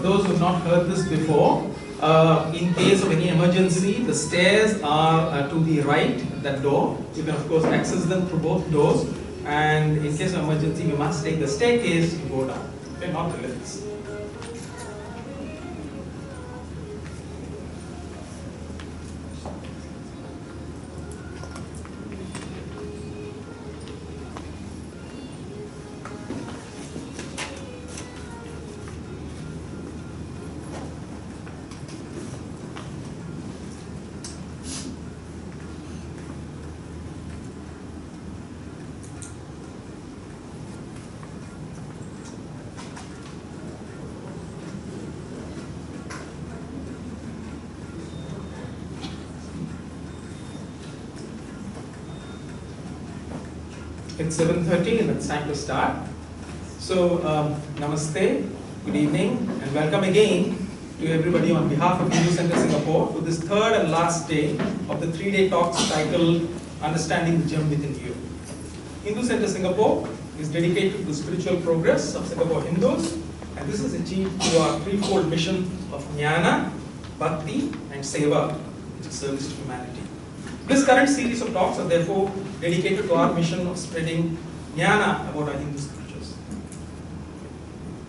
those who have not heard this before, in case of any emergency, the stairs are to the right, that door. You can of course access them through both doors, and in case of emergency, you must take the staircase to go down, okay, not the lifts. It's 7:30 and it's time to start. So, namaste, good evening, and welcome again to everybody on behalf of Hindu Center Singapore to this third and last day of the 3-day talks titled Understanding the Gem Within You. Hindu Center Singapore is dedicated to the spiritual progress of Singapore Hindus, and this is achieved through our threefold mission of Jnana, Bhakti, and Seva, which is service to humanity. This current series of talks are therefore dedicated to our mission of spreading Jnana about our Hindu scriptures.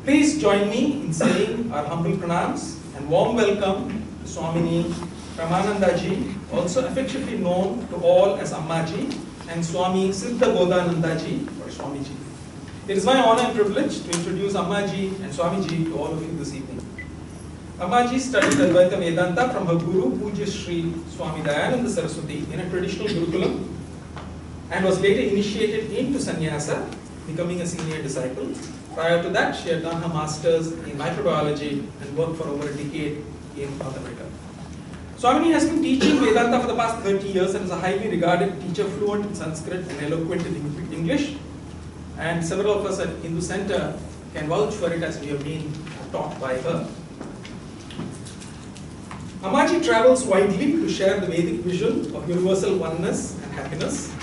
Please join me in saying our humble pranams and warm welcome to Swamini Ramanandaji, also affectionately known to all as Ammaji, and Swami Siddha Godanandaji or Swamiji. It is my honor and privilege to introduce Ammaji and Swamiji to all of you this evening. Ammaji studied Advaita Vedanta from her guru, Pujya Sri Swami Dayananda Saraswati, in a traditional Gurukulam, and was later initiated into sannyasa, becoming a senior disciple. Prior to that, she had done her masters in microbiology and worked for over a decade in North America. Swamini has been teaching Vedanta for the past 30 years and is a highly regarded teacher, fluent in Sanskrit and eloquent in English. And several of us at Hindu Center can vouch for it as we have been taught by her. Ammaji travels widely to share the Vedic vision of universal oneness and happiness.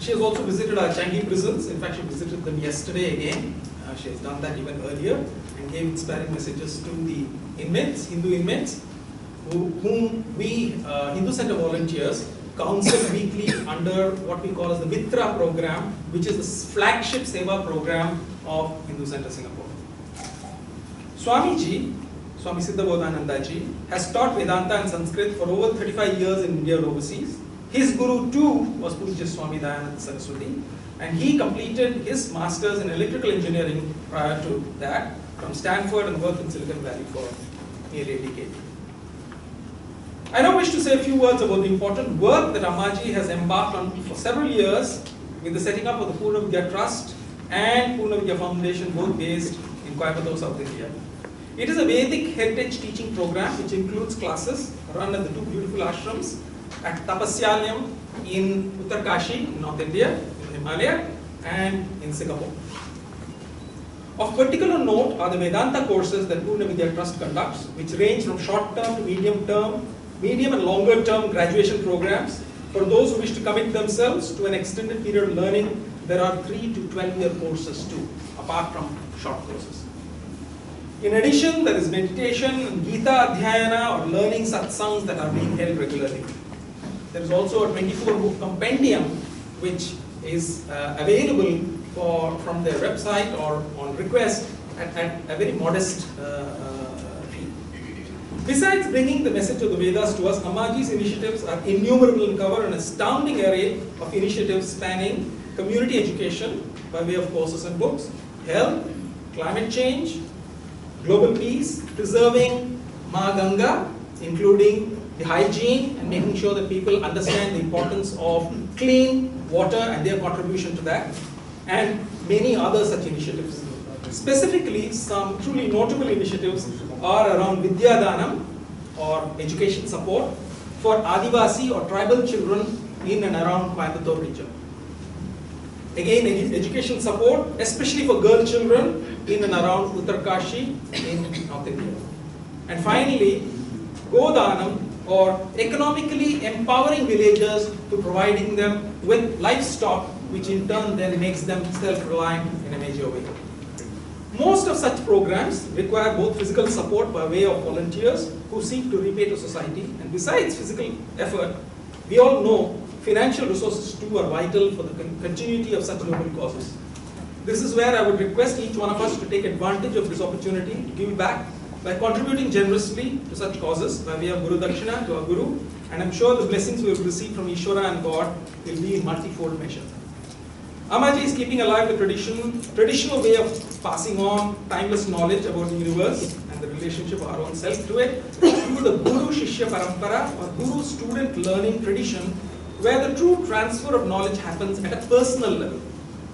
She has also visited our Changi prisons. In fact, she visited them yesterday again. She has done that even earlier and gave inspiring messages to the inmates, Hindu inmates, whom we Hindu Center volunteers counsel weekly under what we call as the Mitra program, which is the flagship Seva program of Hindu Center Singapore. Swamiji, Swami Siddha Godanandaji, has taught Vedanta and Sanskrit for over 35 years in India and overseas. His guru too was Pujya Swami Dayananda Saraswati, and he completed his masters in electrical engineering prior to that from Stanford and worked in Silicon Valley for nearly a decade. I now wish to say a few words about the important work that Ammaji has embarked on for several years with the setting up of the Purna Vidya Trust and Purna Vidya Foundation, both based in Coimbatore, South India. It is a Vedic heritage teaching program which includes classes run at the two beautiful ashrams at Tapasyalayam in Uttarkashi, in North India, in Himalaya, and in Singapore. Of particular note are the Vedanta courses that Purna Vidya Trust conducts, which range from short-term to medium and longer-term graduation programs. For those who wish to commit themselves to an extended period of learning, there are 3 to 12-year courses too, apart from short courses. In addition, there is meditation, Gita Adhyayana, or learning satsangs that are being held regularly. There is also a 24-book compendium which is available from their website or on request at a very modest fee. Besides bringing the message of the Vedas to us, Ammaji's initiatives are innumerable and cover an astounding array of initiatives spanning community education by way of courses and books, health, climate change, global peace, preserving Ma Ganga, including the hygiene and making sure that people understand the importance of clean water and their contribution to that, and many other such initiatives. Specifically, some truly notable initiatives are around Vidya Danam, or education support, for Adivasi or tribal children in and around Coimbatore region. Again, education support, especially for girl children in and around Uttarkashi in North India. And finally, Godanam, or economically empowering villagers to providing them with livestock, which in turn then makes them self-reliant in a major way. Most of such programs require both physical support by way of volunteers who seek to repay to society, and besides physical effort, we all know financial resources too are vital for the continuity of such noble causes. This is where I would request each one of us to take advantage of this opportunity to give back by contributing generously to such causes by way of Guru Dakshina to our Guru, and I'm sure the blessings we will receive from Ishvara and God will be in multifold measure. Ammaji is keeping alive the traditional way of passing on timeless knowledge about the universe and the relationship of our own self to it through the Guru Shishya Parampara or Guru student learning tradition, where the true transfer of knowledge happens at a personal level,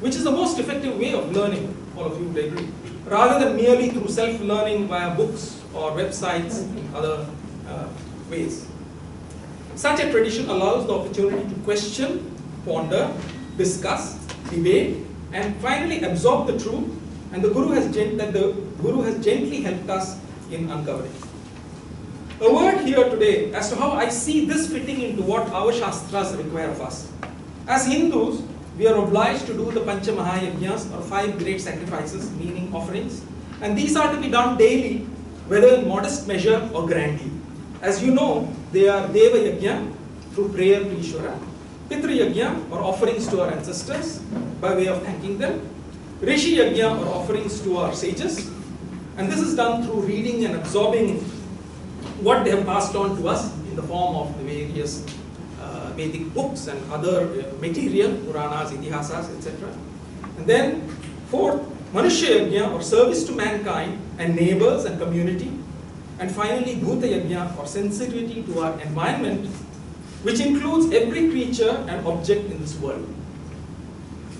which is the most effective way of learning, all of you would agree, rather than merely through self-learning via books or websites and other ways. Such a tradition allows the opportunity to question, ponder, discuss, debate, and finally absorb the truth, and the Guru has gently helped us in uncovering. A word here today as to how I see this fitting into what our Shastras require of us. As Hindus, we are obliged to do the Pancha Mahayajnas, or 5 great sacrifices, meaning offerings, and these are to be done daily, whether in modest measure or grandly. As you know, they are Deva Yajna, through prayer to Ishvara, Pitru Yajna, or offerings to our ancestors by way of thanking them, Rishi Yajna, or offerings to our sages, and this is done through reading and absorbing what they have passed on to us in the form of the various Vedic books and other material, Puranas, Itihasas, etc. And then, 4th, Manushya Yajna, or service to mankind and neighbors and community. And finally, Bhuta Yajna, or sensitivity to our environment, which includes every creature and object in this world.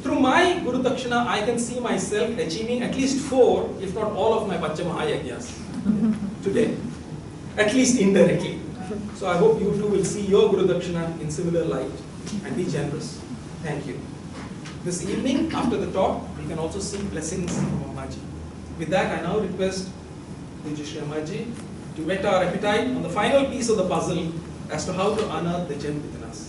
Through my Guru Dakshina, I can see myself achieving at least 4, if not all of my Pancha Mahayajnas today, at least indirectly. So I hope you too will see your Guru Dakshina in similar light and be generous. Thank you. This evening, after the talk, we can also seek blessings from Ammaji. With that, I now request Pujya Shri Ammaji to whet our appetite on the final piece of the puzzle as to how to unearth the gem within us.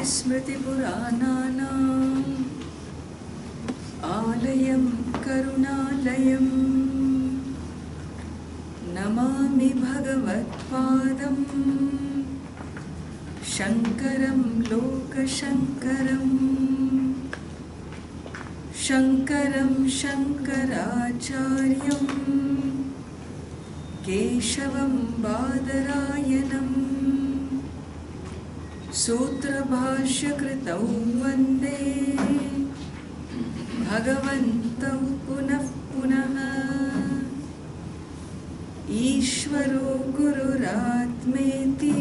Smriti Purananam Alayam Karunalayam Namami Bhagavat Padam Shankaram Loka Shankaram Shankaram Shankaracharyam Keshavam Badarayanam Sutra Bhashya Kritau Vande Bhagavantau Punah Punah Ishvaro Gururatmeti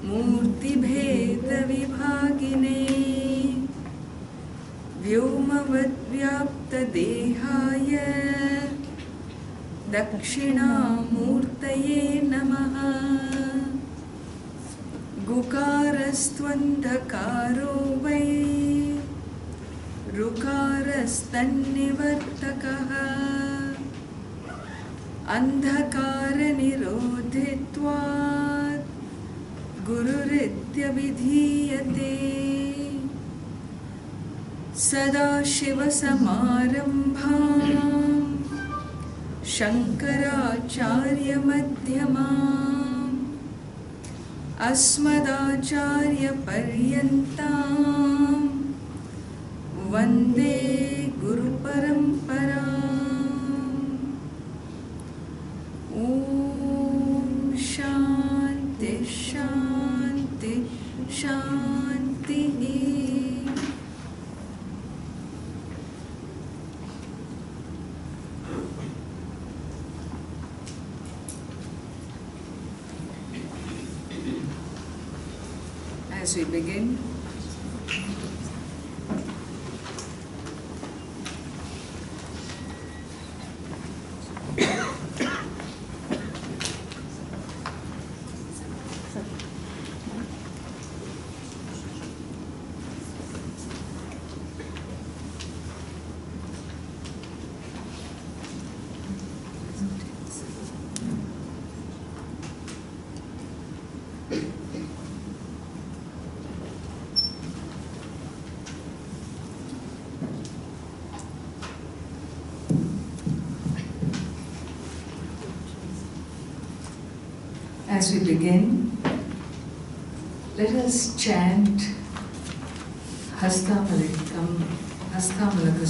Murti Bheda Vibhagine Vyomavad Vyapta Dehaya Dakshina Murtaye Namaha Gukarastvandhakaro vai Rukarasthannivartakaha Andhakara nirodhitvat Gururitya vidhiyate Sada Shiva Samarambham Shankaracharya Madhyamam Asmadacharya Paryantam Vande Guru Paramparam Om Shanti Shanti Shanti. As we begin, As we begin, let us chant Hastamalaka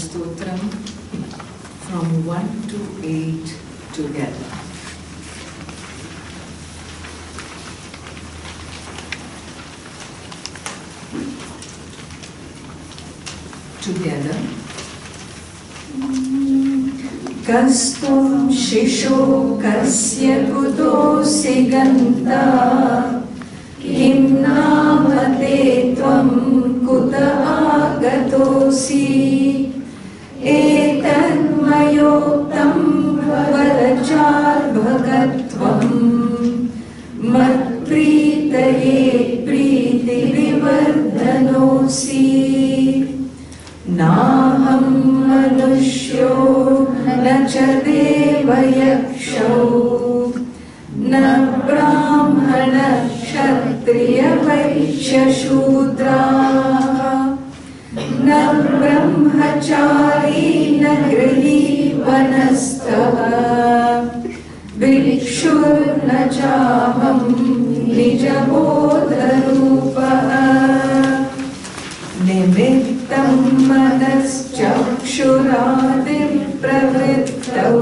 Stotram from 1 to 8 together. Together. Kastum shisho kasya kudosi ganta kim namate tvam kuta agatosi etanmayoktam varachar bhagatvam matpritaye priti vivardhanosi Naham manushyo na cha devayaksho na brahmana kshatriya vaishya shudra na brahmachari na grihi vanastava vikshur na chaham nijabodharupaha Nimittam manaschakshuradin pravrittau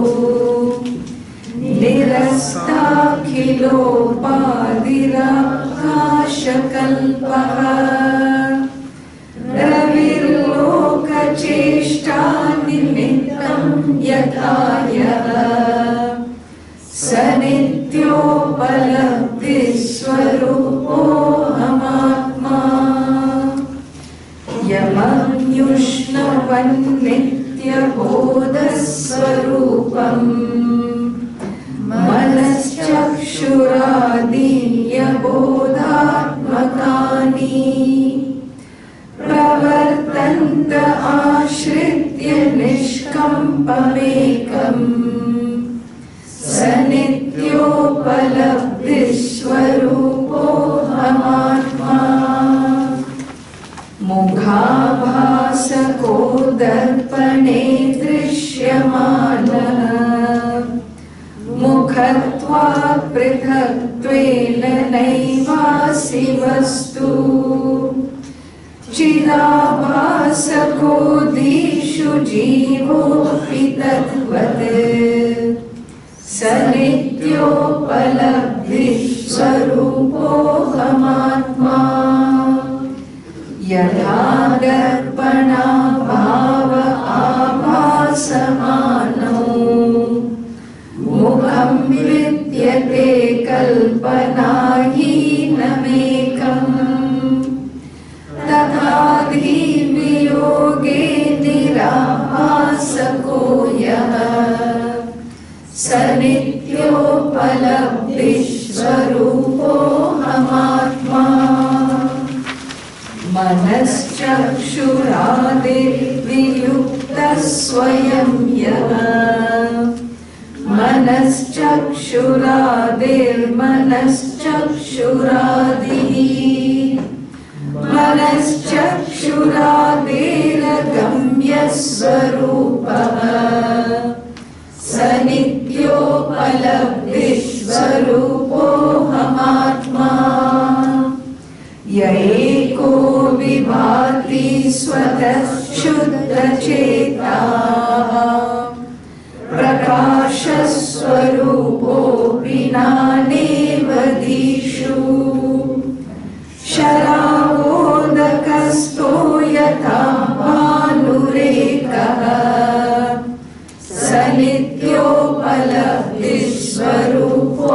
nirastakhilopadirakshakalpaha ravirlokacheshta nimittam yathayaha sanityopaladhiswarupo hamatma Yamanyushnavan nitya bodhaswarupam Manaschakshuradiya bodhatmakani Pravartanta ashritya nishkampamekam Sanityopalabdhiswarupo hamatma Mukhabhasako darpane drishyamana Mukhatva prithaktvena naivasi vastu Chidabhasako dishu jivo pitatvat Sanityopalabdhi swarupo hamatma Yadha darpana bhava abhasamano Mukham vidyate kalpanaheenamekam Tathadhi viyoge nirabhasako yaha Sanityopalabdhiswarupo hamatma Manaschakshurade viyukta swayam yaha Manaschakshuradir manaschakshuradihi Manaschakshuradir gamya swarupaha Sanityopalabdhiswarupo hamatma Yaeko vibhati swatas shuddha cheta Prakashaswarupo vinanevadishu Sharavodakasto yatha bhanurekaha Sanityopalabdhiswarupo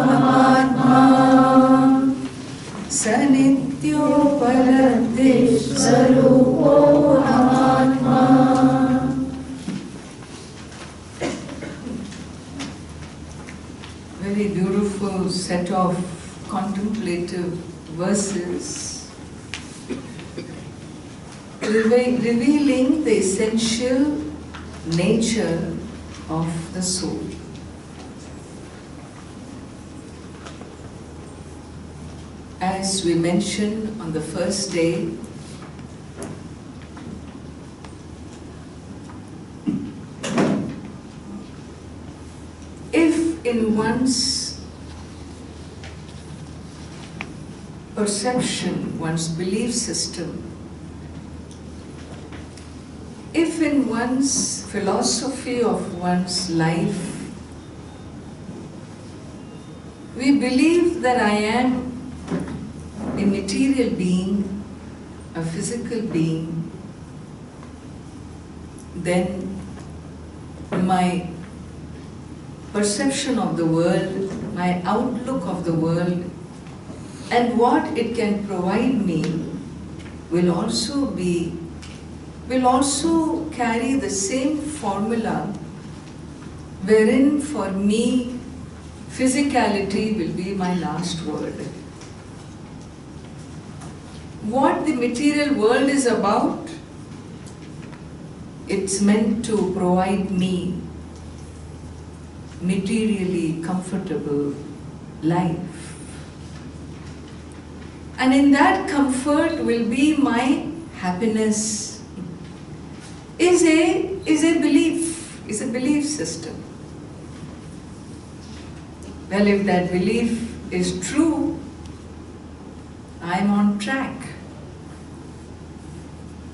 hamatma Sanityopalabdhiswarupo hamatma Very beautiful set of contemplative verses revealing the essential nature of the soul. as we mentioned on the first day, if in one's perception, one's belief system, if in one's philosophy of one's life, we believe that I am a material being, a physical being, then my perception of the world, my outlook of the world, and what it can provide me will also carry the same formula, wherein for me physicality will be my last word. What the material world is about, it's meant to provide me materially comfortable life. And in that comfort will be my happiness, is a belief system. Well, if that belief is true, I'm on track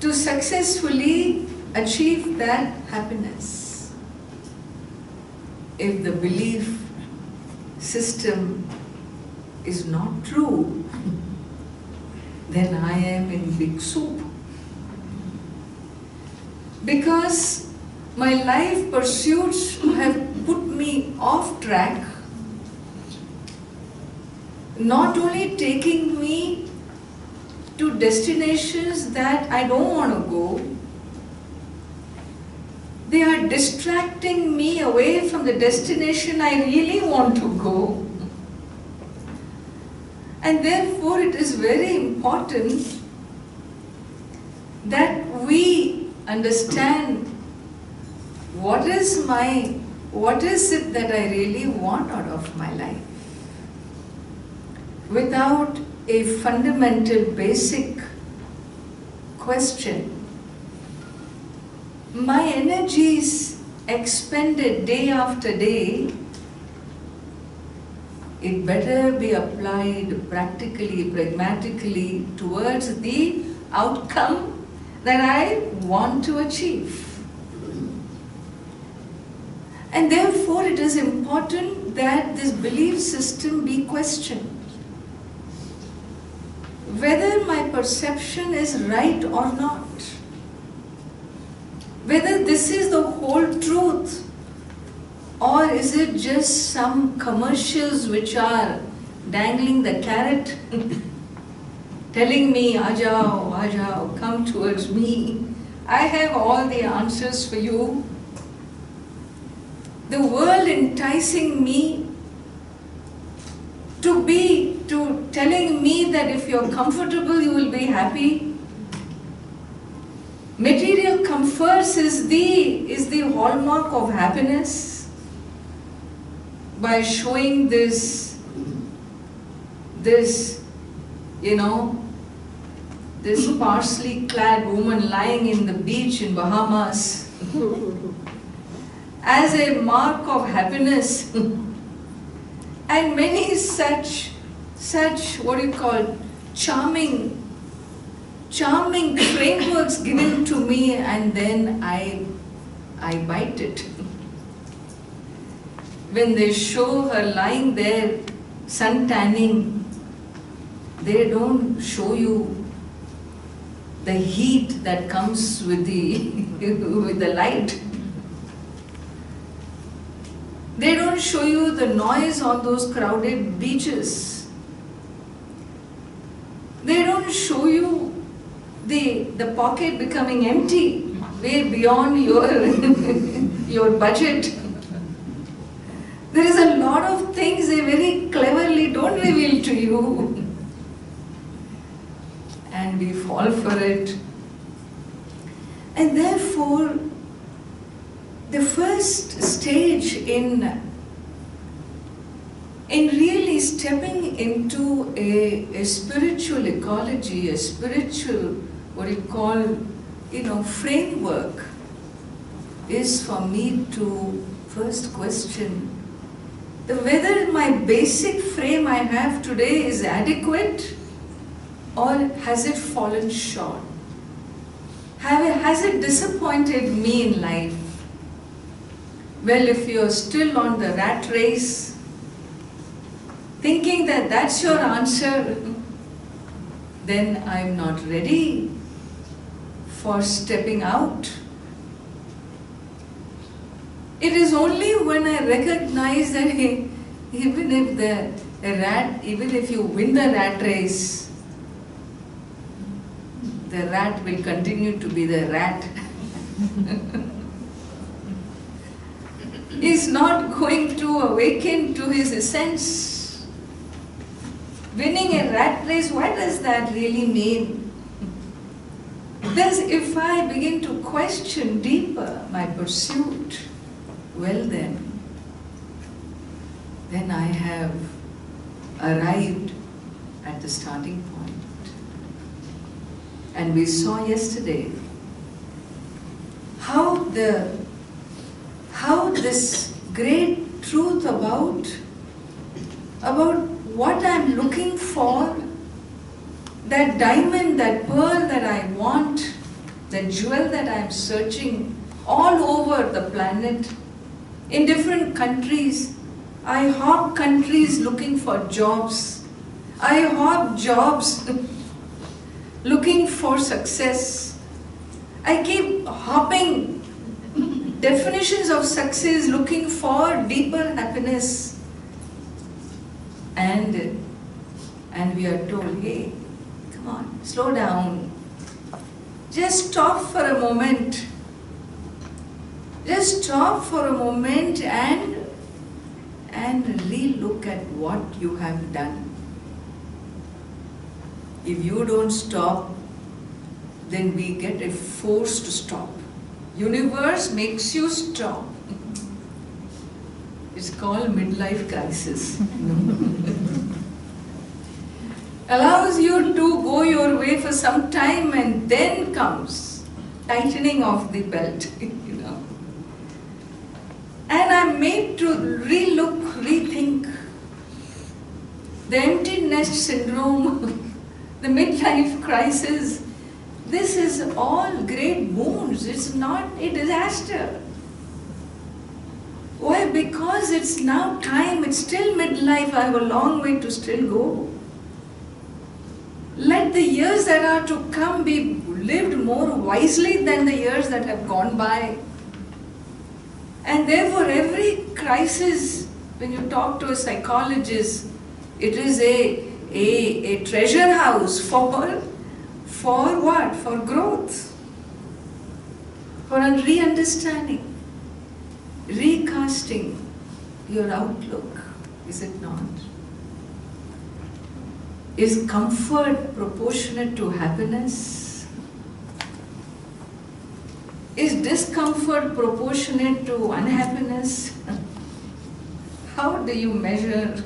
to successfully achieve that happiness. If the belief system is not true, then I am in big soup. Because my life pursuits have put me off track, not only taking me to destinations that I don't want to go, they are distracting me away from the destination I really want to go. And therefore it is very important that we understand what is it that I really want out of my life. Without a fundamental basic question, my energies expended day after day, it better be applied practically, pragmatically towards the outcome that I want to achieve. And therefore it is important that this belief system be questioned. Whether my perception is right or not. Whether this is the whole truth, or is it just some commercials which are dangling the carrot, telling me, "Ajao, ajao, come towards me. I have all the answers for you." The world enticing me to telling me that if you're comfortable, you will be happy. Material comforts is the hallmark of happiness. By showing this sparsely clad woman lying in the beach in Bahamas as a mark of happiness, and many such charming frameworks given to me, and then I bite it. When they show her lying there sun tanning, they don't show you the heat that comes with the light. They don't show you the noise on those crowded beaches. They don't show you the pocket becoming empty, way beyond your budget. There is a lot of things they very cleverly don't reveal to you. And we fall for it. And therefore, the first stage in in really stepping into a spiritual ecology, a spiritual, what you call, framework, is for me to first question whether my basic frame I have today is adequate or has it fallen short? Has it disappointed me in life? Well, if you're still on the rat race, thinking that that's your answer, then I'm not ready for stepping out. It is only when I recognize that even if you win the rat race, the rat will continue to be the rat. He's not going to awaken to his essence. Winning a rat race, what does that really mean? Because if I begin to question deeper my pursuit, well then I have arrived at the starting point. And we saw yesterday how this great truth about what I'm looking for, that diamond, that pearl that I want, the jewel that I'm searching all over the planet, in different countries. I hop countries looking for jobs. I hop jobs looking for success. I keep hopping definitions of success looking for deeper happiness. And we are told, hey, come on, slow down. Just stop for a moment. Just stop for a moment and re-look at what you have done. If you don't stop, then we get a force to stop. Universe makes you stop. It's called midlife crisis. Allows you to go your way for some time and then comes tightening of the belt. And I'm made to re-look, rethink. The empty nest syndrome, the midlife crisis, this is all great boons. It's not a disaster. Why? Because it's now time. It's still midlife. I have a long way to still go. Let the years that are to come be lived more wisely than the years that have gone by. And therefore, every crisis, when you talk to a psychologist, it is a treasure house for what? For growth, for re-understanding, recasting your outlook, is it not? Is comfort proportionate to happiness? Is discomfort proportionate to unhappiness? How do you measure?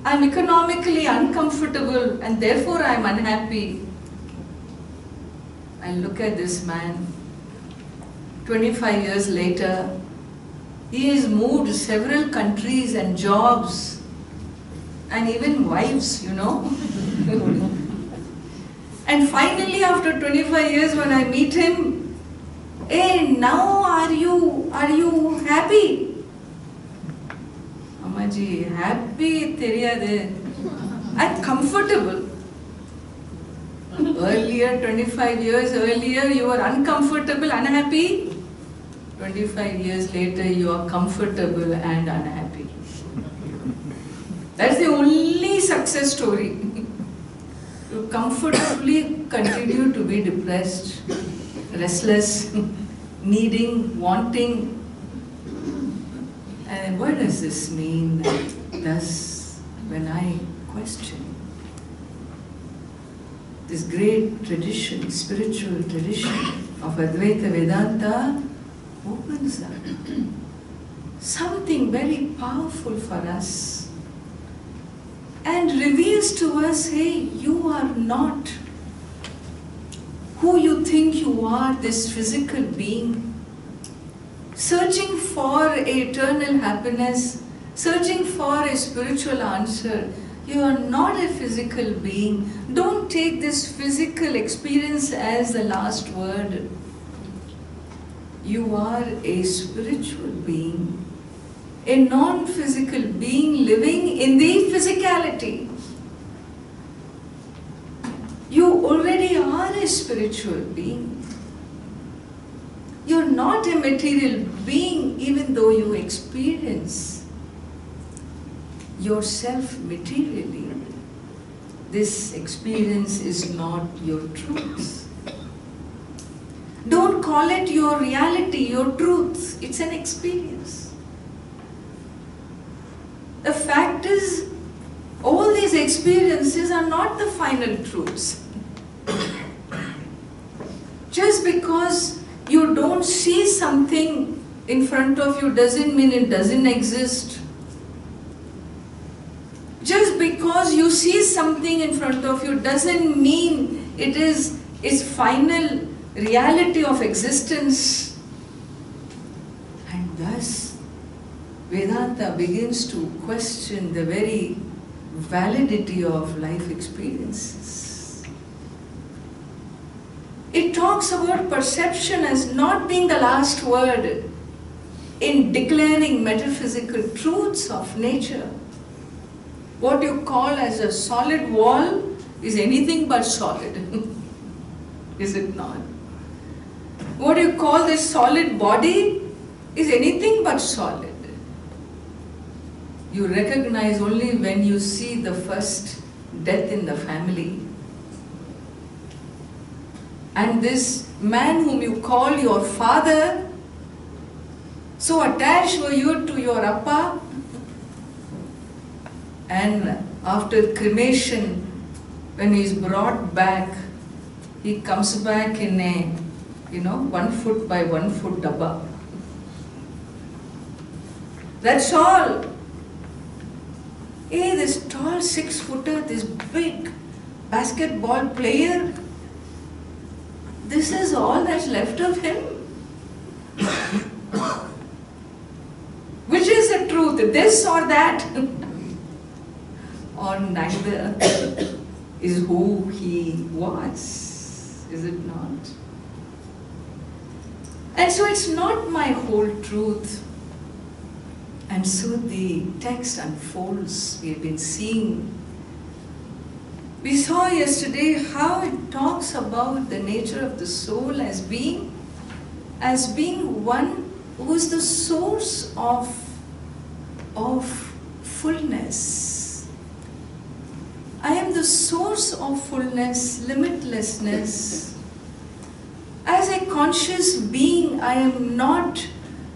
I'm economically uncomfortable and therefore I'm unhappy. I look at this man, 25 years later, he has moved several countries and jobs and even wives, And finally, after 25 years, when I meet him, hey, now are you happy? Ammaji, happy theriyade. I'm comfortable. Earlier, 25 years earlier, you were uncomfortable, unhappy. 25 years later, you are comfortable and unhappy. That's the only success story. You comfortably continue to be depressed, restless, needing, wanting. And what does this mean? Thus, when I question this great tradition, spiritual tradition of Advaita Vedanta opens up. something very powerful for us and reveals to us, hey, you are not who you think you are, this physical being, searching for eternal happiness, searching for a spiritual answer. You are not a physical being. Don't take this physical experience as the last word. You are a spiritual being, a non-physical being living in the physicality. You already are a spiritual being. You're not a material being even though you experience yourself materially. This experience is not your truth. Don't call it your reality, your truth. It's an experience. The fact is, all these experiences are not the final truths. Just because you don't see something in front of you doesn't mean it doesn't exist. Just because you see something in front of you doesn't mean it is its final reality of existence. And thus, Vedanta begins to question the very validity of life experiences. It talks about perception as not being the last word in declaring metaphysical truths of nature. What you call as a solid wall is anything but solid, is it not? What you call this solid body is anything but solid. You recognize only when you see the first death in the family. And this man whom you call your father, so attached were you to your appa, and after cremation, when he is brought back, he comes back in a, 1 foot by 1 foot dabba. That's all. Hey, this tall 6-footer, this big basketball player, this is all that's left of him. Which is the truth, this or that? Or neither is who he was, is it not? And so it's not my whole truth. And so the text unfolds. We have been seeing. We saw yesterday how it talks about the nature of the soul as being one who is the source of fullness. I am the source of fullness, limitlessness. As a conscious being, I am not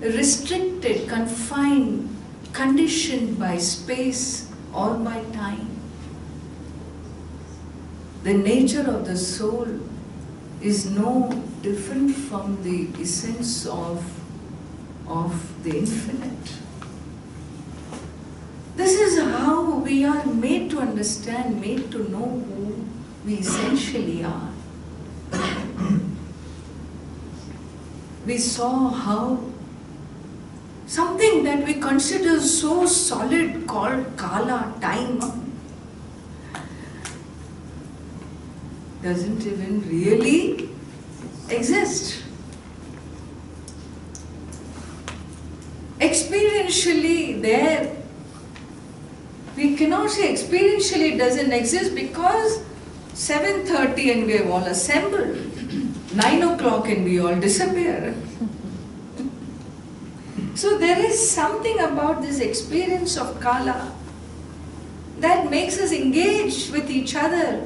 restricted, confined, conditioned by space or by time. The nature of the soul is no different from the essence of the infinite. This is how we are made to understand, made to know who we essentially are. We saw how something that we consider so solid called kala, time, doesn't even really exist. Experientially there, we cannot say experientially it doesn't exist because 7:30 and we have all assembled, 9 o'clock and we all disappear. So there is something about this experience of kala that makes us engage with each other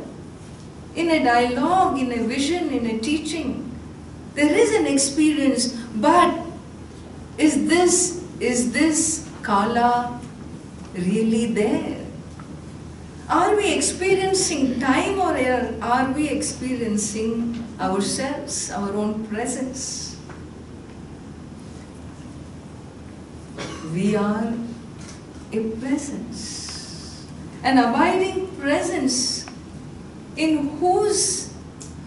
in a dialogue, in a vision, in a teaching. There is an experience, but is this kala really there? Are we experiencing time or are we experiencing ourselves, our own presence? We are a presence, an abiding presence in whose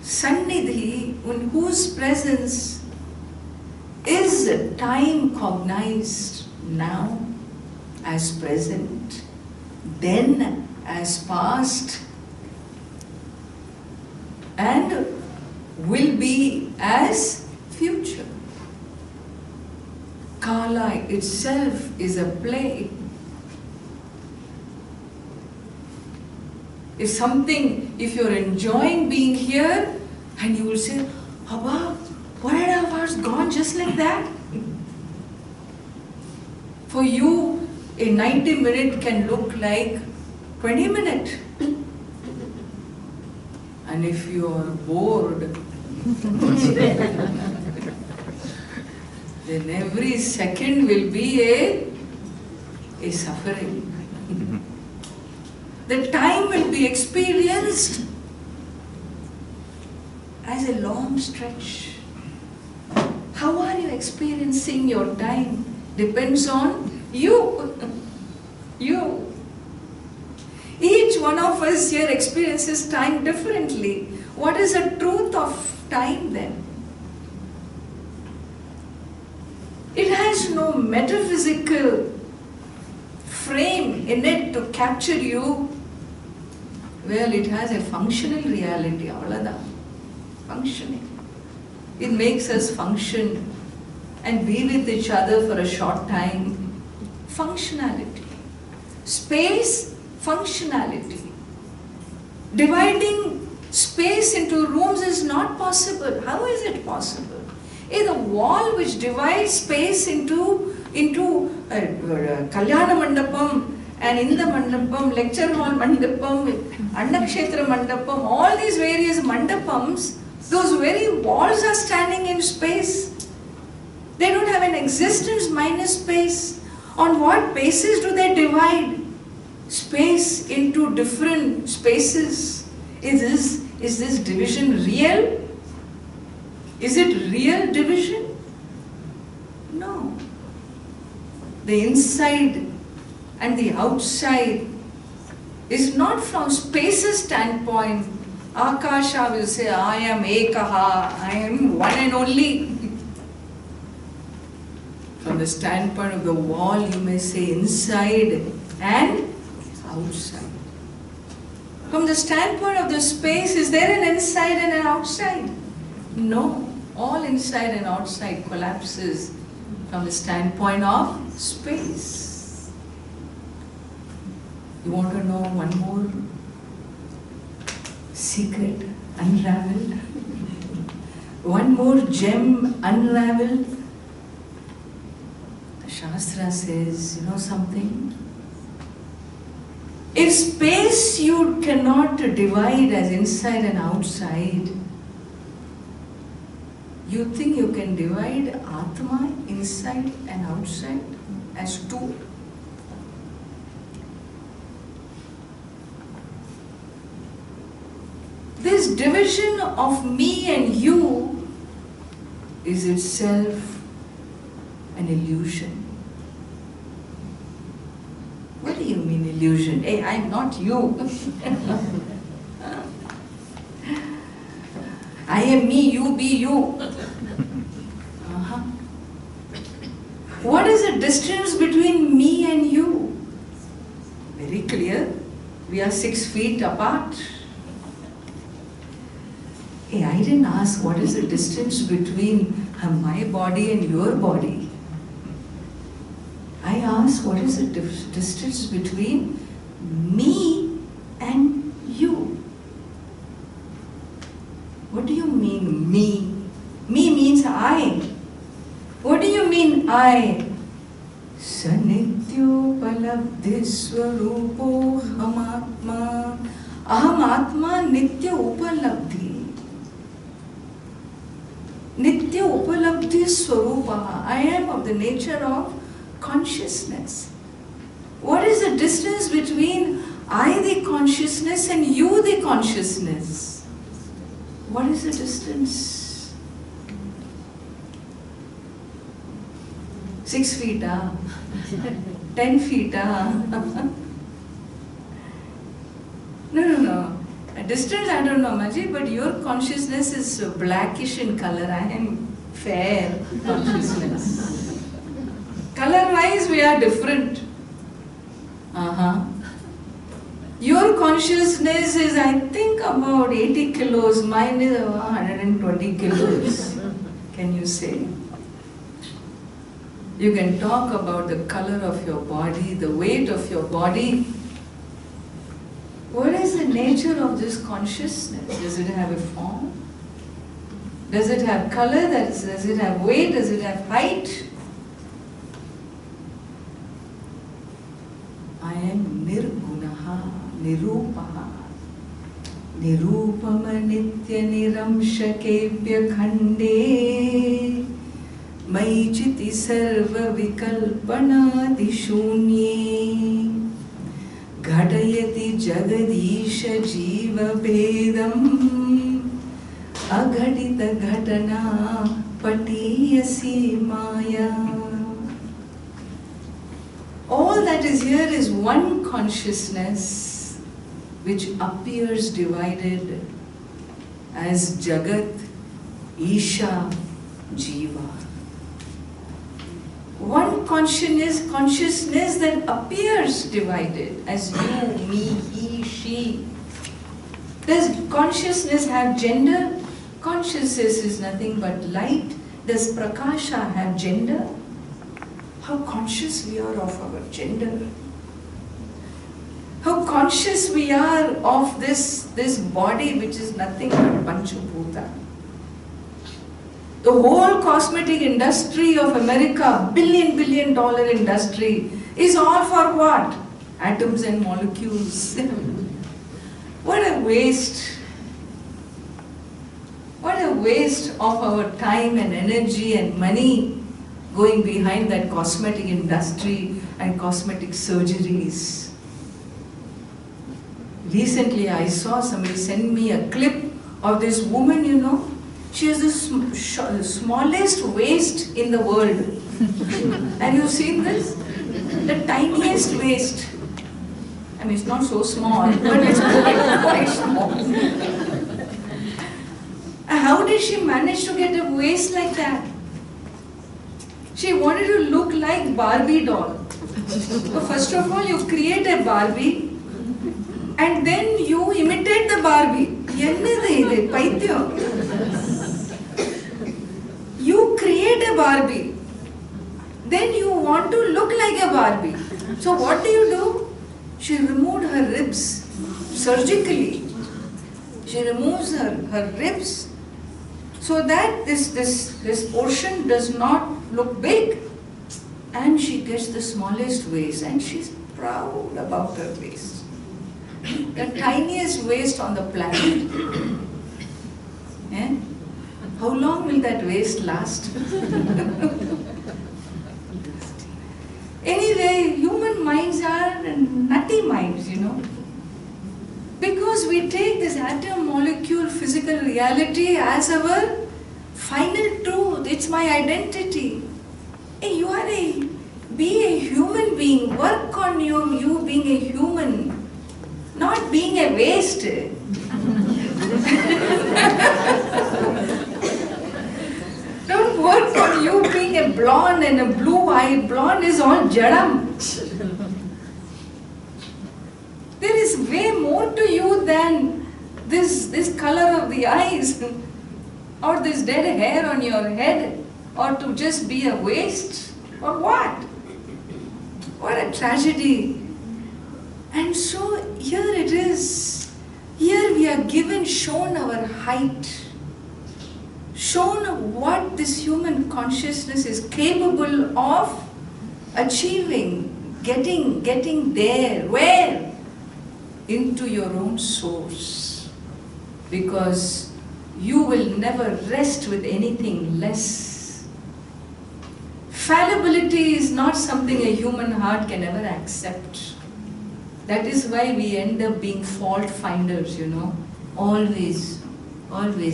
sannidhi, in whose presence is time cognized now as present, then as past, and will be as future. Kala itself is a play. If something, if you're enjoying being here, and you will say, Abba, 1.5 hours gone just like that. For you, a 90-minute can look like 20 minutes. And if you are bored, then every second will be a suffering. The time will be experienced as a long stretch. How are you experiencing your time? Depends on you. You. Each one of us here experiences time differently. What is the truth of time then? It has no metaphysical frame in it to capture you. Well, it has a functional reality, avladha. Functioning. It makes us function and be with each other for a short time. Functionality. Space, functionality. Dividing space into rooms is not possible. How is it possible? The wall which divides space into Kalyana Mandapam, and in the Mandapam, lecture hall Mandapam, Annakshetra Mandapam, all these various Mandapams, those very walls are standing in space. They don't have an existence minus space. On what basis do they divide space into different spaces? Is this division real? Is it real division? No. The inside and the outside is not from space's standpoint. Akasha will say, I am Ekaha, I am one and only. From the standpoint of the wall, you may say inside and outside. From the standpoint of the space, is there an inside and an outside? No. All inside and outside collapses from the standpoint of space. You want to know one more secret unraveled? One more gem unraveled? The Shastra says, you know something? If space you cannot divide as inside and outside, you think you can divide Atma inside and outside as two? This division of me and you is itself an illusion. What do you mean illusion? Hey, I'm not you. I am me, you be you. What is the distance between me and you? Very clear. We are 6 feet apart. Hey, I didn't ask what is the distance between my body and your body. I asked what is the distance between me and you. What do you mean me? Me means I. What do you mean I? Sanityo palabdhi swarupo hamatma. Aham atma nitya upalabdhi. Nitya upalabdhi swarupa. I am of the nature of consciousness. What is the distance between I the consciousness and you the consciousness? What is the distance? 6 feet, 10 feet, No. At distance, I don't know, Ammaji, but your consciousness is blackish in color. I am fair consciousness. Color-wise, we are different. Your consciousness is, I think, about 80 kilos. Mine is 120 kilos. Can you say? You can talk about the color of your body, the weight of your body. What is the nature of this consciousness? Does it have a form? Does it have color? Does it have weight? Does it have height? I am Nirgunaha, Nirupaha, Nirupama Nitya Niramshakebhya Khande, Maichiti Sarva Vikalpana Dishunye, Ghadayati Jagadisha Jiva Bedam, Aghadita Ghatana Patiyasi Maya. All that is here is one consciousness which appears divided as Jagat, Isha, Jiva. One consciousness that appears divided as you, me, he, she. Does consciousness have gender? Consciousness is nothing but light. Does Prakasha have gender? How conscious we are of our gender. How conscious we are of this body which is nothing but Panchabhuta. The whole cosmetic industry of America, billion dollar industry, is all for what? Atoms and molecules. What a waste. What a waste of our time and energy and money going behind that cosmetic industry and cosmetic surgeries. Recently I saw somebody send me a clip of this woman, you know. She has the smallest waist in the world. Have you seen this? The tiniest waist. I mean, it's not so small, but it's quite small. How did she manage to get a waist like that? She wanted to look like Barbie doll. So first of all, you create a Barbie and then you imitate the Barbie. You create a Barbie. Then you want to look like a Barbie. So what do? She removed her ribs surgically. She removes her ribs so that this portion does not look big, and she gets the smallest waist, and she's proud about her waist. The tiniest waist on the planet. How long will that waist last? Anyway, human minds are nutty minds, you know. Because we take this atom, molecule, physical reality as our final truth. It's my identity. Hey, be a human being. Work on you being a human, not being a waste. Don't work on you being a blonde and a blue-eyed. Blonde is all jadam. There is way more to you than this color of the eyes, or this dead hair on your head, or to just be a waste, or what? What a tragedy. And so here it is. Here we are shown our height, shown what this human consciousness is capable of achieving, getting there. Where? Into your own source. Because you will never rest with anything less. Fallibility is not something a human heart can ever accept. That is why we end up being fault finders, you know. Always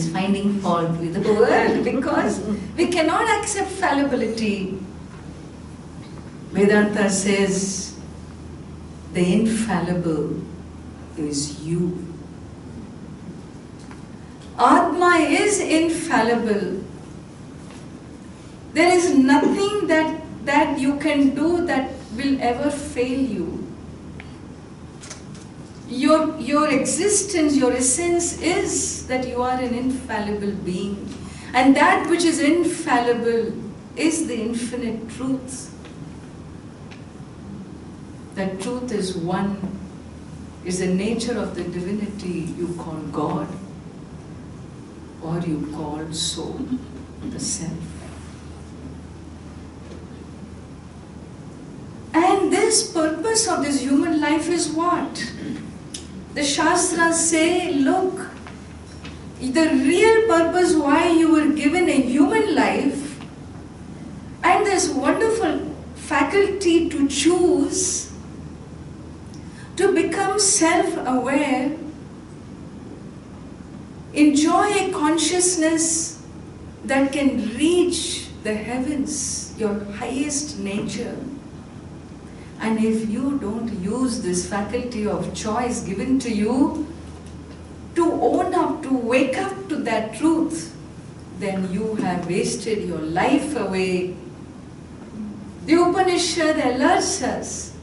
finding fault with the world, because we cannot accept fallibility. Vedanta says the infallible is you. Atma is infallible. There is nothing that you can do that will ever fail you. Your existence, your essence is that you are an infallible being. And that which is infallible is the infinite truth. That truth is one, is the nature of the divinity you call God, or you call soul, the self. And this purpose of this human life is what? The Shastras say, look, the real purpose why you were given a human life and this wonderful faculty to choose, to become self-aware, enjoy a consciousness that can reach the heavens, your highest nature. And if you don't use this faculty of choice given to you to own up, to wake up to that truth, then you have wasted your life away. The Upanishad alerts us,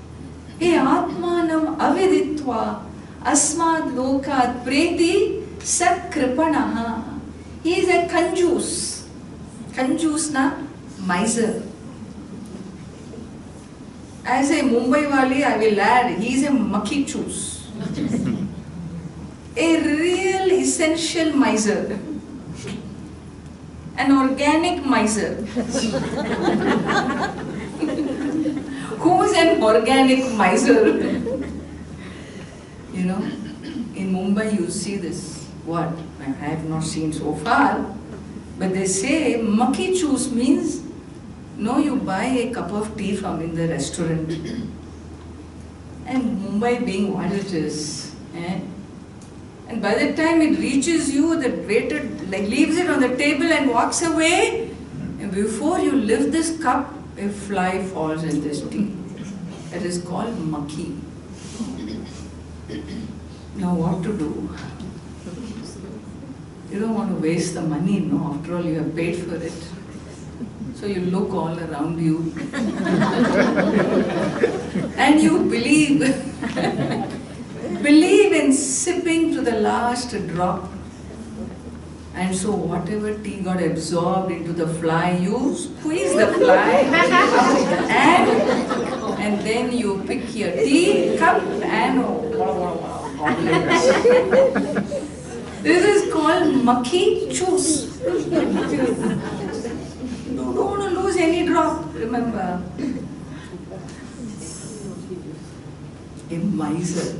He Atmanam aviditva asmad lokat preti sakripanaha. He is a kanjus. Kanjus na miser. As a Mumbai wali, I will add, he is a makhi chus. A real essential miser. An organic miser. Who is an organic miser? You know, in Mumbai you see this. What? I have not seen so far. But they say makhi chus means, no, you buy a cup of tea from in the restaurant. And Mumbai being what it is. And by the time it reaches you, the waiter leaves it on the table and walks away. And before you lift this cup, a fly falls in this tea. It is called makhi. Now what to do? You don't want to waste the money, no? After all, you have paid for it. So you look all around you. And you believe in sipping to the last drop. And so whatever tea got absorbed into the fly, you squeeze the fly and then you pick your tea cup and this is called makhi chus. You don't want to lose any drop, remember. A miser.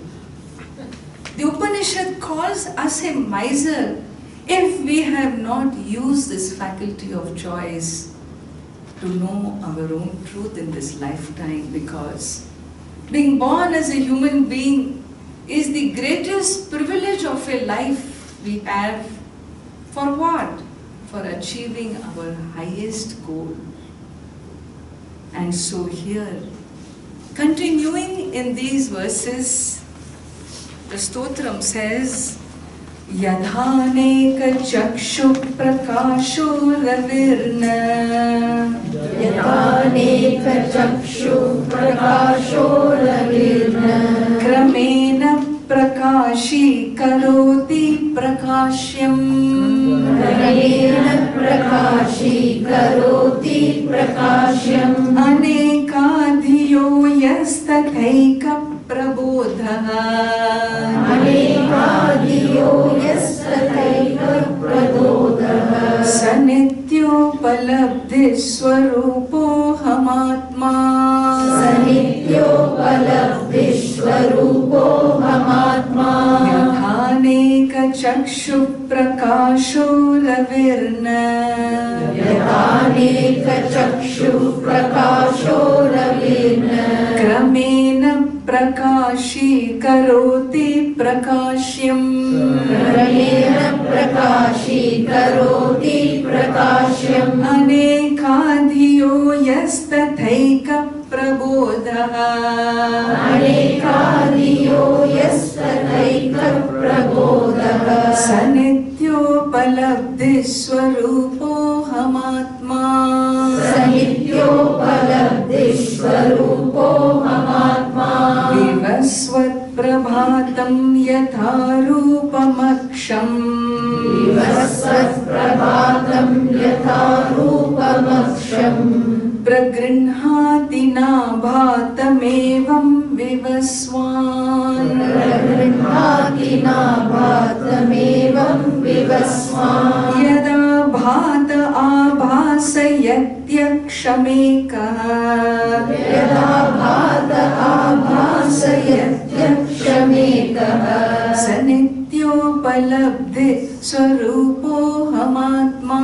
The Upanishad calls us a miser if we have not used this faculty of choice to know our own truth in this lifetime, because being born as a human being is the greatest privilege of a life we have. For what? For achieving our highest goal. And so here, continuing in these verses, the stotram says, Yadhaneka chakshu prakasho ravirna. Yadhaneka chakshu prakasho ravirna. Kramena prakashi karoti prakashyam. Kramena prakashi karoti prakashyam. Anekadhiyo yastathaika prabodhaha. Anekadhiyo yastathaika prabodhaha. Sanityopalabdhi swarupo hamatma. Sanityopalabdhi swarupo hamatma. Yadhaneka chakshu prakasho ravirna. Yadhaneka chakshu prakasho ravirna. Kramena prakashi karoti prakashyam. Kramena prakashi karoti prakashyam. Anekadhiyo yastathaika प्रबोधः अनेकादियो यस्तथैकप्रबोधः स नित्योपलब्धिस्वरूपोऽहमात्मा स नित्योपलब्धिस्वरूपोऽहमात्मा विवस्वत्प्रभातं यथा रूपमक्षम् विवस्वत्प्रभातं यथा रूपमक्षम् प्रगृह्णाति नाभातमेवं विवस्वान् प्रगृह्णाति नाभातमेवं विवस्वान् यदा भात आभासयत्यक्षमेकः यदा भात आभासयत्यक्षमेकः स नित्योपलब्धि स्वरूपोऽहमात्मा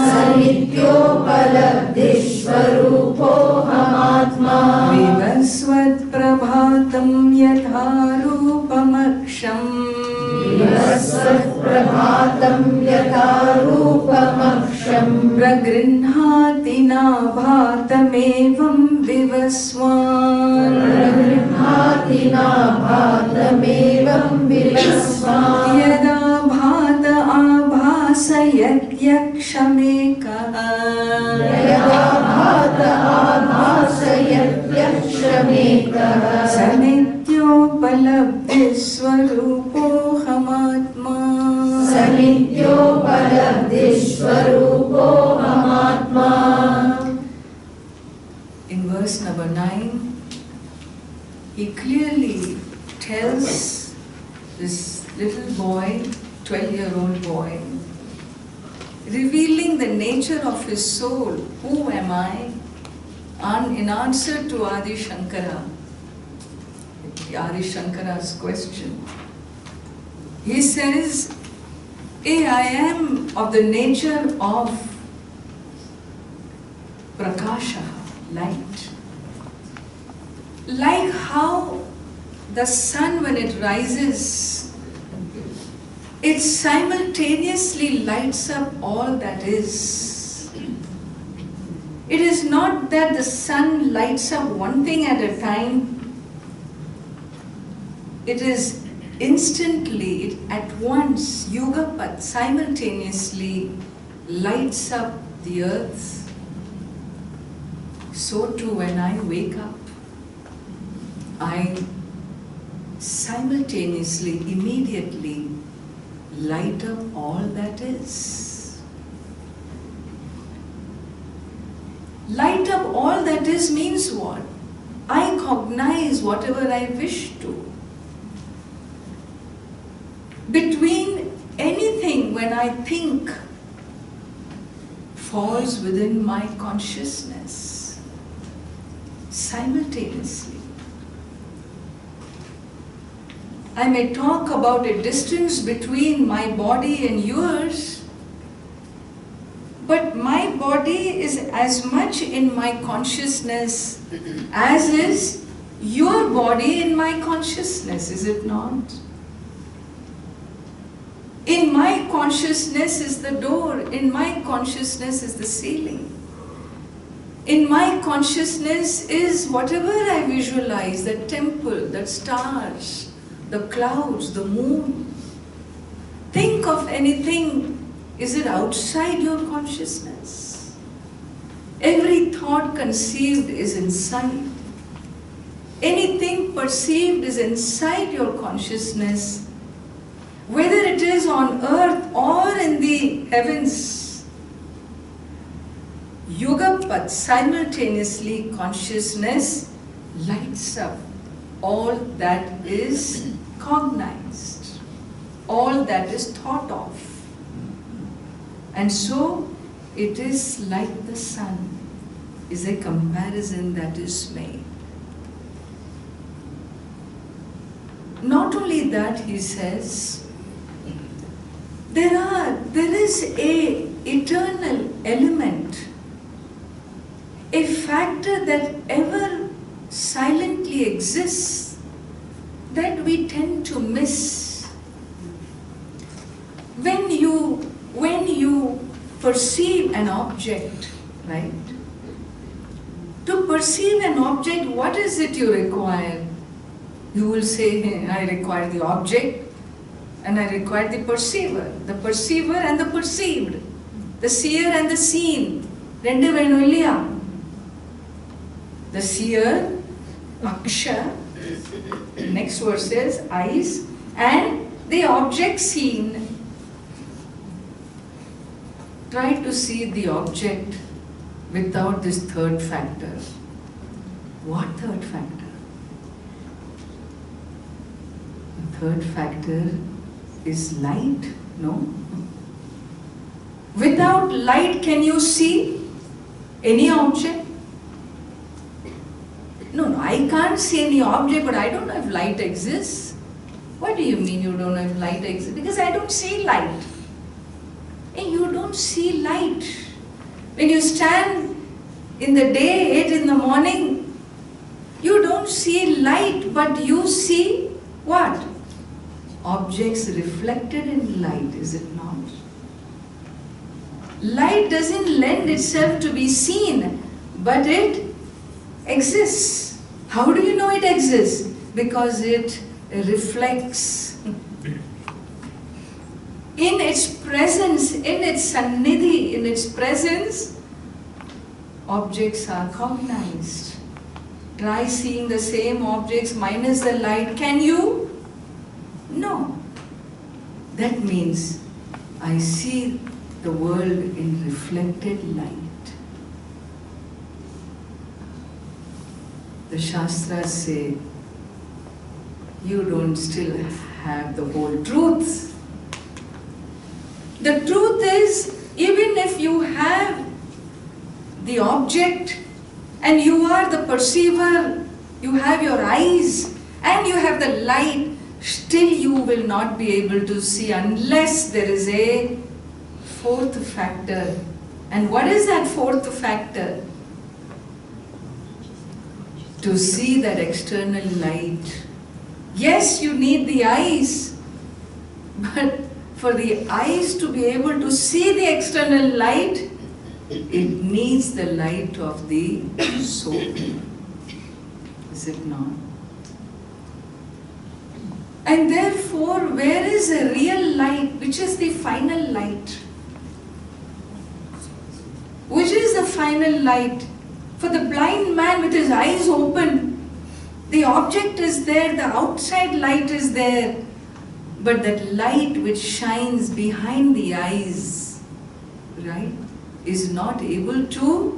स नित्योपलब्धिस्वरूपोऽहमात्मा विवस्वत्प्रभातं यथा रूपमक्षम् विवस्वत्प्रभातं यथा रूपमक्षम् प्रगृह्णाति नाभातमेवं विवस्वान् प्रगृह्णाति नाभातमेवं विवस्वान् यदा भात आभासयत्यक्षमेकः यदा भात आभासयत्यक्षमेकः स नित्योपलब्धिस्वरूपोऽहमात्मा स नित्योपलब्धिस्वरूपोऽहमात्मा. In verse number 9, he clearly tells this little boy, 12-year-old boy, revealing the nature of his soul. Who am I? In answer to Adi Shankara's question, he says, I am of the nature of prakasha, light. Like how the sun, when it rises, it simultaneously lights up all that is. It is not that the sun lights up one thing at a time. It is instantly, at once, Yugapat simultaneously lights up the earth. So too when I wake up, I simultaneously, immediately light up all that is. Light up all that is means what? I cognize whatever I wish to. Between anything when I think falls within my consciousness simultaneously. I may talk about a distance between my body and yours, but my body is as much in my consciousness as is your body in my consciousness, is it not? In my consciousness is the door, in my consciousness is the ceiling. In my consciousness is whatever I visualize, the temple, the stars, the clouds, the moon. Think of anything, is it outside your consciousness? Every thought conceived is inside. Anything perceived is inside your consciousness. Whether it is on earth or in the heavens, Yugapat, simultaneously consciousness lights up all that is cognized, all that is thought of. And so it is like the sun, is a comparison that is made. Not only that, he says, there is a eternal element, a factor that ever silently exists that we tend to miss. When you perceive an object, right? To perceive an object, what is it you require? You will say, I require the object and I require the perceiver and the perceived, the seer and the seen. Rendu venu illaya? The seer, aksha, next verse says eyes, and the object seen. Try to see the object without this third factor. What third factor? The third factor is light, no? Without light, can you see any object? No, I can't see any object, but I don't know if light exists. What do you mean you don't know if light exists? Because I don't see light. And you don't see light. When you stand in the day, 8 in the morning, you don't see light, but you see what? Objects reflected in light, is it not? Light doesn't lend itself to be seen, but it exists. How do you know it exists? Because it reflects. In its presence, in its sannidhi, in its presence, objects are cognized. Try seeing the same objects minus the light. Can you? No. That means I see the world in reflected light. The Shastras say, you don't still have the whole truth. The truth is, even if you have the object and you are the perceiver, you have your eyes and you have the light, still you will not be able to see unless there is a fourth factor. And what is that fourth factor? To see that external light. Yes, you need the eyes, but for the eyes to be able to see the external light, it needs the light of the soul. Is it not? And therefore, where is the real light? Which is the final light? Which is the final light? For the blind man with his eyes open, the object is there, the outside light is there, but that light which shines behind the eyes, right, is not able to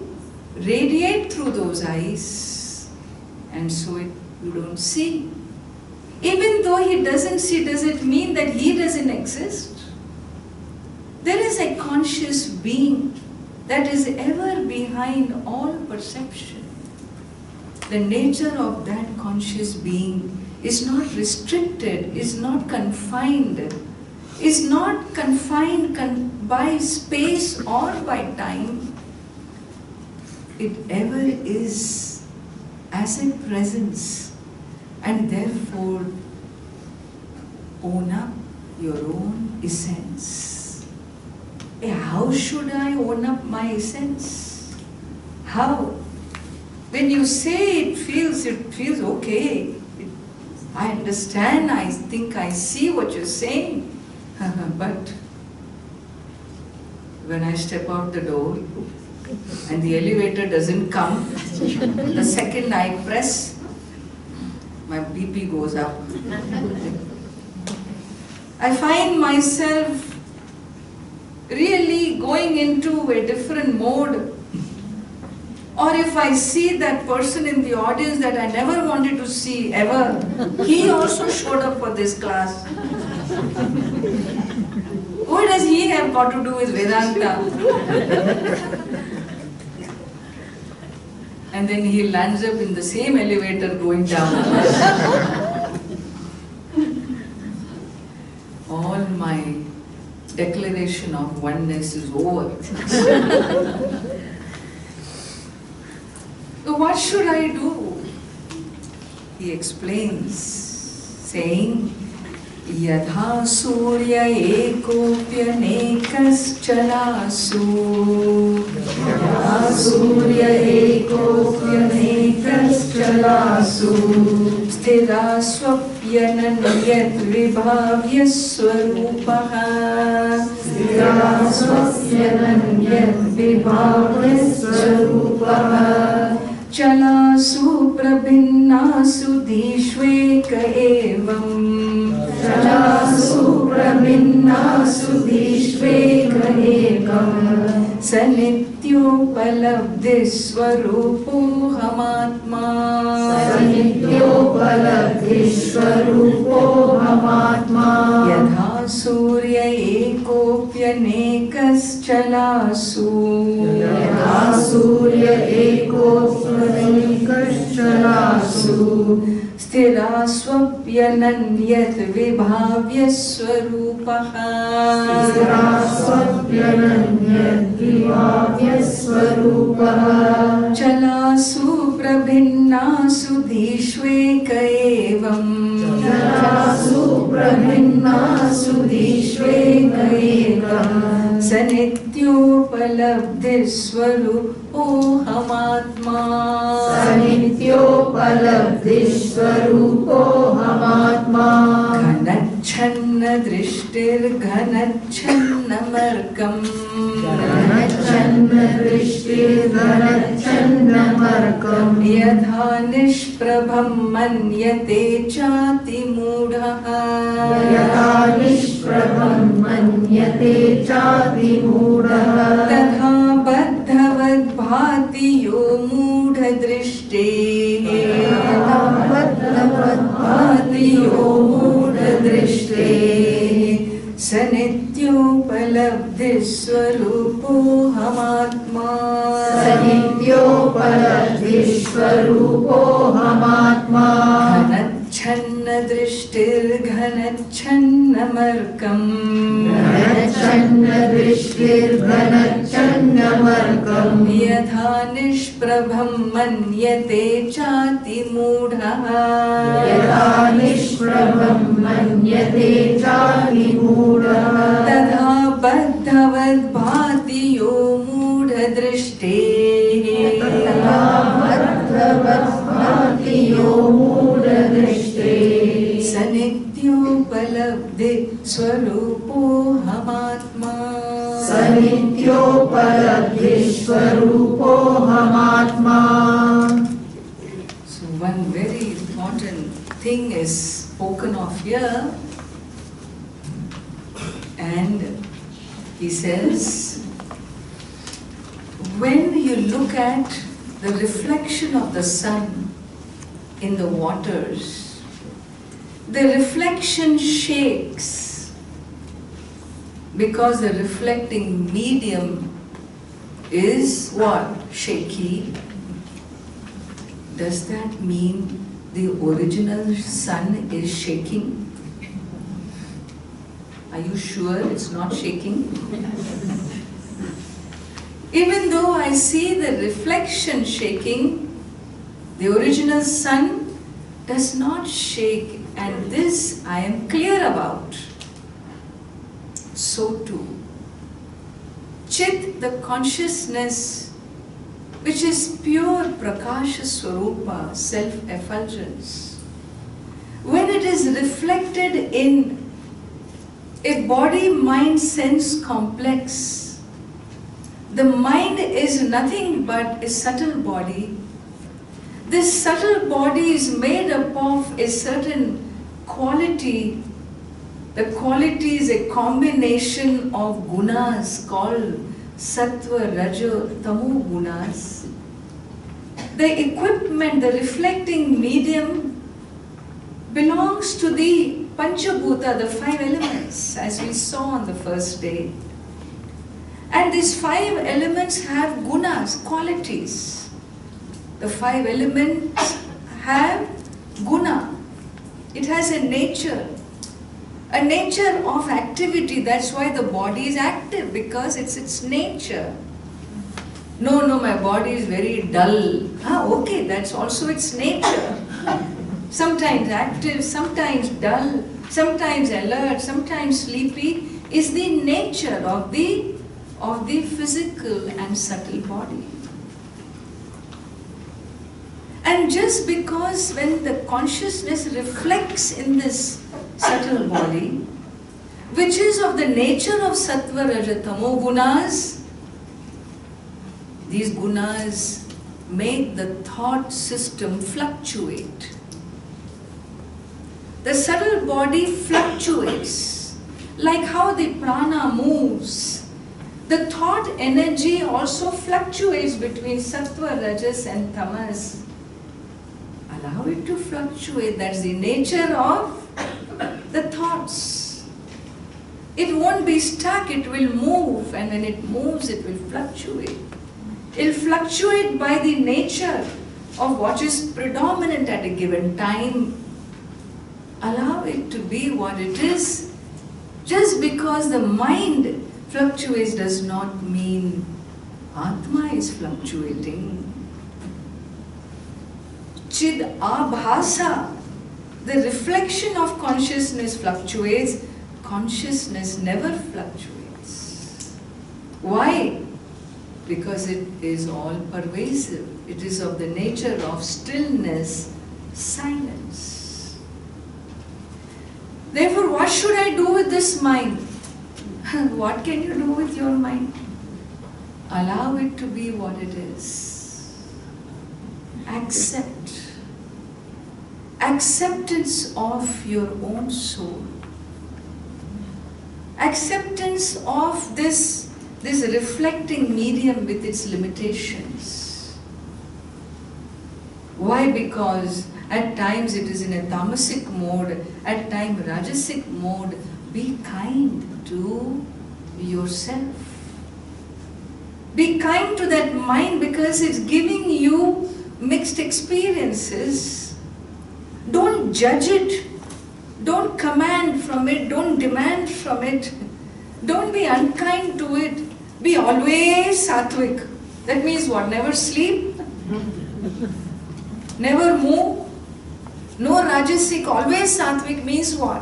radiate through those eyes, and so you don't see. Even though he doesn't see, does it mean that he doesn't exist? There is a conscious being that is ever behind all perception. The nature of that conscious being is not restricted, is not confined by space or by time. It ever is as a presence, and therefore own up your own essence. How should I own up my essence? How? When you say it feels okay. I understand, I think I see what you're saying. But when I step out the door and the elevator doesn't come, the second I press, my BP goes up. I find myself really going into a different mode. Or if I see that person in the audience that I never wanted to see ever, he also showed up for this class. What does he have got to do with Vedanta? And then he lands up in the same elevator going down. All my declaration of oneness is over. So what should I do? He explains, saying, यथा सूर्य एकोऽप्यनेकश्चलासु यथा सूर्य एकोऽप्यनेकश्चलासु स्थिरा स्वप्यनन्यद्विभाव्य स्वरूपः स्थिरा स्वप्यनन्यद्विभाव्य स्वरूपः चलासु प्रभिन्नासु दीष्वेक एवम् चलासु प्रभिन्नासु दीष्वेक एकम् स नित्योपलब्धिस्वरूपोऽहमात्मा नित्योपलब्धिस्वरूपोऽहमात्मा यथा सूर्य एकोऽप्यनेकश्चलासु यथा सूर्य एकोऽप्यनेकश्चलासु स्थिरा स्वप्यनन्यद्विभाव्य स्वरूपः स्थिरा स्वप्यनन्यद्विभाव्य स्वरूपः चलासु प्रभिन्नासु दीष्वेक एवम् चलासु प्रभिन्नासु दीष्वेक एकम् स नित्योपलब्धिस्वरूपोऽहमात्मा स नित्योपलब्धिस्वरूपोऽहमात्मा घनच्छन्न दृष्टिर्घनच्छन्नमर्कम् घनच्छन्न दृष्टिर्घनच्छन्नमर्कम् यथा निष्प्रभं मन्यते चातिमूढः यथा निष्प्रभं मन्यते चातिमूढः तथा बद्धवद्भाति यो मूढदृष्टेः तथा बद्धवद्भाति यो मूढदृष्टेः स नित्योपलब्धिस्वरूपोऽहमात्मा स नित्योपलब्धिस्वरूपोऽहमात्मा घनच्छन्न दृष्टिर्घनच्छन्नमर्कम् घनच्छन्न दृष्टिर्घनच्छन्नमर्कम् यथा निष्प्रभं मन्यते चातिमूढः यथा निष्प्रभं मन्यते चातिमूढः तथा बद्धवद्भाति यो मूढदृष्टेः तथा बद्धवद्भाति यो मूढदृष्टेः स नित्योपलब्धि स्वरूपोऽहमात्मा स नित्योपलब्धिस्वरूपोऽहमात्मा. So one very important thing is spoken of here, and he says, when you look at the reflection of the sun in the waters, the reflection shakes because the reflecting medium is what? Shaky. Does that mean the original sun is shaking? Are you sure it's not shaking? Even though I see the reflection shaking, the original sun does not shake, and this I am clear about. So too, Chit, the consciousness which is pure Prakasha Swarupa, self-effulgence, when it is reflected in a body-mind-sense complex, the mind is nothing but a subtle body. This subtle body is made up of a certain quality. The quality is a combination of gunas called Sattva, Raja, Tamu gunas. The equipment, the reflecting medium belongs to the Panchabhuta, the 5 elements, as we saw on the first day. And these 5 elements have gunas, qualities. The 5 elements have guna. It has a nature of activity. That's why the body is active, because it's its nature. No, my body is very dull. Okay, that's also its nature. sometimes active, sometimes dull, sometimes alert, sometimes sleepy, is the nature of the physical and subtle body. And just because when the consciousness reflects in this subtle body, which is of the nature of sattva, raja, tamo gunas, these gunas make the thought system fluctuate. The subtle body fluctuates, like how the prana moves. The thought energy also fluctuates between sattva, rajas and tamas. Allow it to fluctuate. That's the nature of the thoughts. It won't be stuck, it will move, and when it moves, it will fluctuate. It will fluctuate by the nature of what is predominant at a given time. Allow it to be what it is. Just because the mind fluctuates does not mean Atma is fluctuating. Chid abhasa, the reflection of consciousness fluctuates, consciousness never fluctuates. Why? Because it is all pervasive. It is of the nature of stillness, silence. Therefore, what should I do with this mind? What can you do with your mind? Allow it to be what it is. Accept. Acceptance of your own soul. Acceptance of this reflecting medium with its limitations. Why? Because at times it is in a tamasic mode, at times rajasic mode. Be kind to yourself. Be kind to that mind because it's giving you mixed experiences. Don't judge it. Don't command from it. Don't demand from it. Don't be unkind to it. Be always sattvic. That means what? Never sleep. Never move. No rajasic. Always sattvic means what?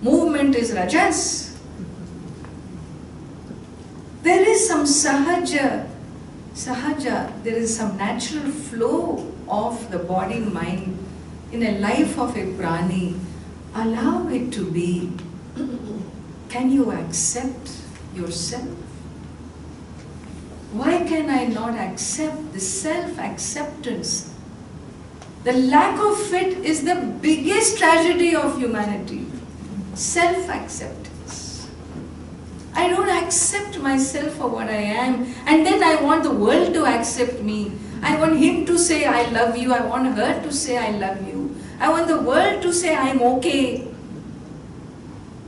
Movement is rajas. There is some sahaja, there is some natural flow of the body mind in a life of a prani. Allow it to be. Can you accept yourself? Why can I not accept the self-acceptance? The lack of it is the biggest tragedy of humanity. Self-acceptance. I don't accept myself for what I am, and then I want the world to accept me. I want him to say I love you. I want her to say I love you. I want the world to say I'm okay.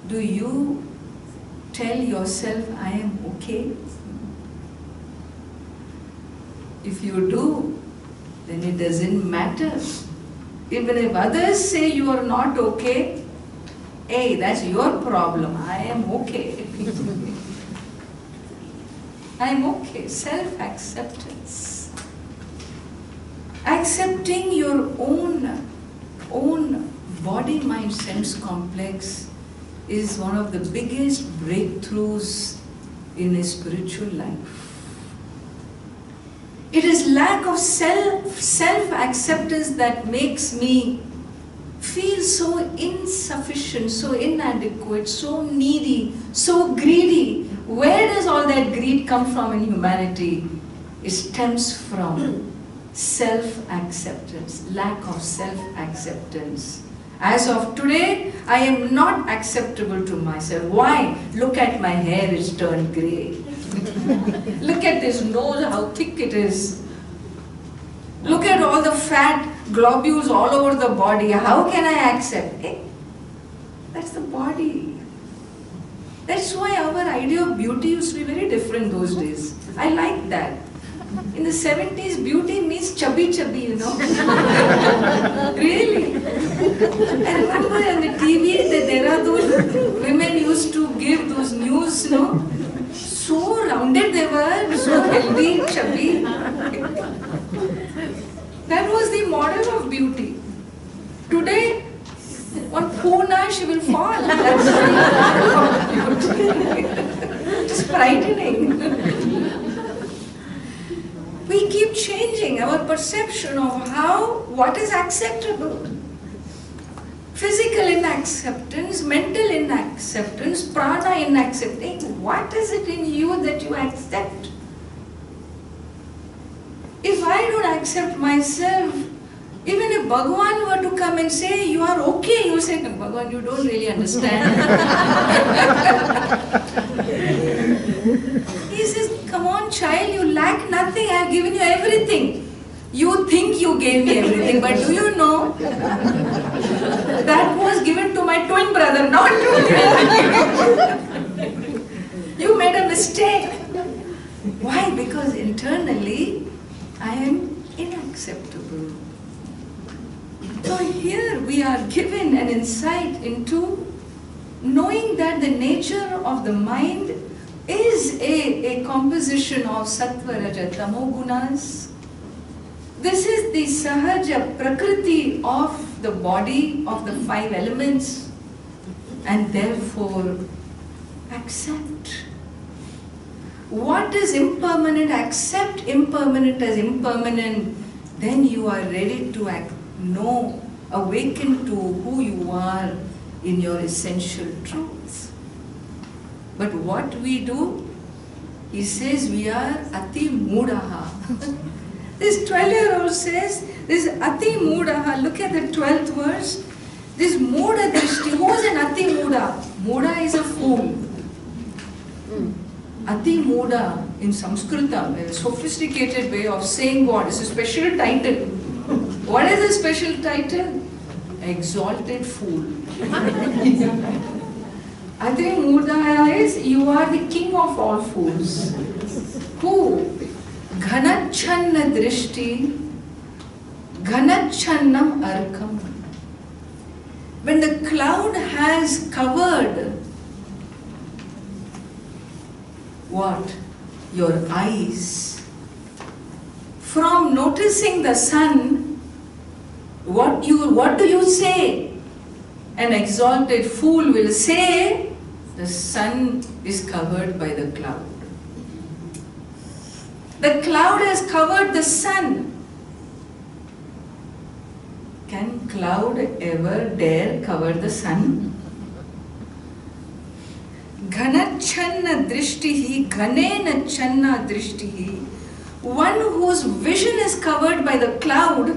Do you tell yourself I am okay? If you do, then it doesn't matter. Even if others say you are not okay, hey, that's your problem. I am okay. I am okay. Self-acceptance. Accepting your own body-mind sense complex is one of the biggest breakthroughs in a spiritual life. It is lack of self-acceptance that makes me feel so insufficient, so inadequate, so needy, so greedy. Where does all that greed come from in humanity? It stems from self-acceptance, lack of self-acceptance. As of today, I am not acceptable to myself. Why? Look at my hair, it's turned grey. Look at this nose, how thick it is. Look at all the fat globules all over the body. How can I accept? Hey, that's the body. That's why our idea of beauty used to be very different those days. I like that. In the 70s, beauty means chubby, you know. Really. I remember on the TV that there are those women used to give those news, you know. So rounded they were, so healthy, chubby. That was the model of beauty. Today, on Pune, she will fall. That's it's frightening. We keep changing our perception of what is acceptable. Physical inacceptance, mental inacceptance, prana inacceptance. What is it in you that you accept? If I don't accept myself, even if Bhagavan were to come and say, you are okay, you say, no, Bhagavan, you don't really understand. He says, come on child, you lack nothing, I have given you everything. You think you gave me everything, but do you know? That was given to my twin brother, not to me. You made a mistake. Why? Because internally, I am inacceptable. So here we are given an insight into knowing that the nature of the mind is a composition of sattva, raja, tamo gunas. This is the sahaja prakriti of the body of the 5 elements, and therefore accept. What is impermanent, accept impermanent as impermanent, then you are ready to awaken to who you are in your essential truths. But what we do, he says we are ati mudaha. This 12-year-old says, this ati mudaha, look at the 12th verse, this muda drishti, who is an ati muda? Muda is a fool. Ati muda in Sanskrita, a sophisticated way of saying God, is a special title. What is the special title? Exalted fool. Ati muda is, you are the king of all fools. Who? Ghanachanna drishti, ghanachannam arkam. When the cloud has covered what? Your eyes. From noticing the sun, what do you say? An exalted fool will say, the sun is covered by the cloud. The cloud has covered the sun. Can cloud ever dare cover the sun? Ghanachanna drishtihi, ghanena channa drishtihi. One whose vision is covered by the cloud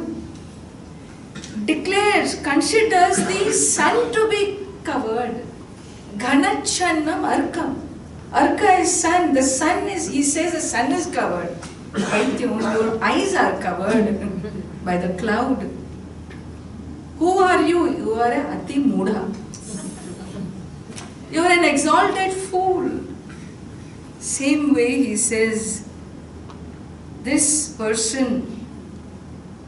considers the sun to be covered. Ghanachannam arkam. Arka is sun. The sun is, he says the sun is covered. Your eyes are covered by the cloud. Who are you? You are a ati mudha. You are an exalted fool. Same way he says, this person,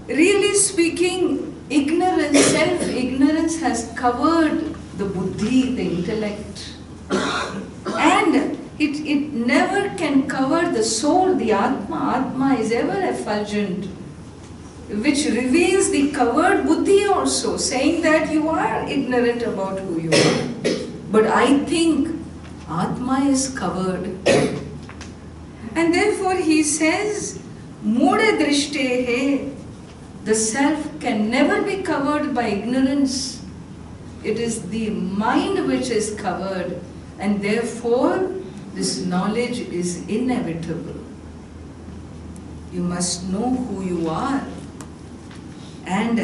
really speaking, ignorance, self-ignorance has covered the buddhi, the intellect. And it never can cover the soul, the atma. Atma is ever effulgent, which reveals the covered buddhi also, saying that you are ignorant about who you are. But I think atma is covered. And therefore he says, Muda drishte, the self can never be covered by ignorance. It is the mind which is covered, and therefore this knowledge is inevitable. You must know who you are. And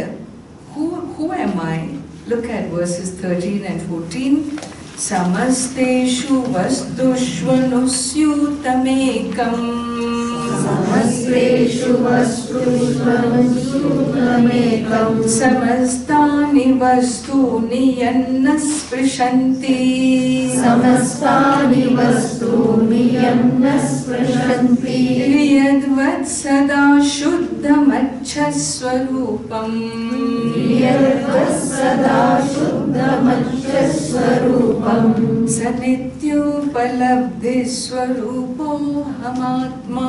who am I? Look at verses 13 and 14. Samasteshu vastushvanusyutamekam. Samasteshu vastushvanusyutamekam. Samastani vastuni yanna sprishanti. Samastani vastuni yanna sprishanti. Yadvat sada shuddham achhaswarupam. Yadvat sada shuddham achhaswarupam. सनित्योपलब्धिस्वरूपोऽहमात्मा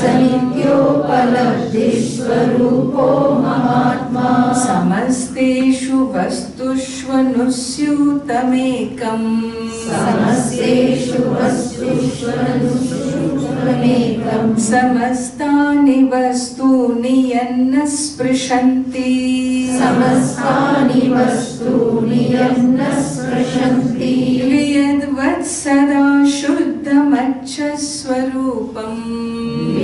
सनित्योपलब्धिस्वरूपोऽहमात्मा समस्तेषु वस्तुष्वनुस्यूतमेकम् समस्तेषु वस्तुष्वनुस्यूतमेकम् समस्तानि वस्तूनि यन्न स्पृशन्ति समस्तानि वस्तूनि यन्न स्पृशन्ति यद्वत् सदा शुद्धमच्चस्वरूपम्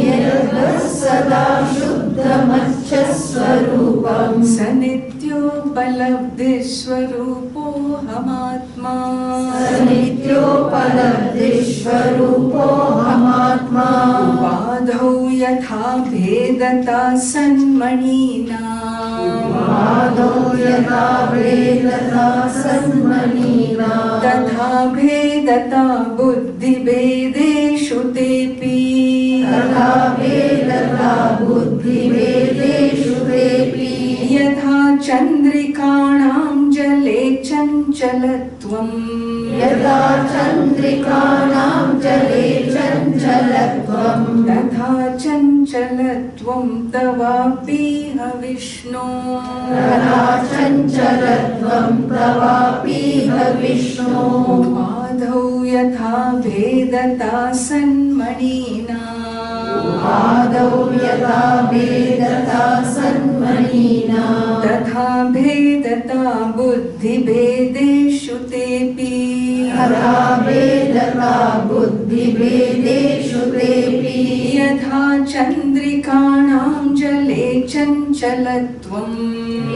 यद्वत् सदा शुद्धमच्चस्वरूपम् सनित्योपलब्धिस्वरूपोऽहमात्मा सनित्योपलब्धिस्वरूपोऽहमात्मा उपाधौ यथा भेदता सन्मणीनाम् आदौ यथा भेदता सन्मणीनाम् तथा भेदता बुद्धिभेदेषु तेऽपि तथा भेदता बुद्धिभेदेषु तेऽपि यथा चन्द्रिकाणां जले चञ्चलत्वम् यथा चन्द्रिकाणां जले चञ्चलत्वम् तथा चञ्चलत्वं तवापीह विष्णो तथा चञ्चलत्वं तवापीह विष्णो उपाधौ यथा भेदता सन्मणीनाम् आदौ यथा भेदता सन्मणीनाम् तथा भेदता बुद्धिभेदेषु तेऽपि तथा भेदता बुद्धिभेदेषु तेऽपि यथा चन्द्रिकाणां जले चञ्चलत्वम्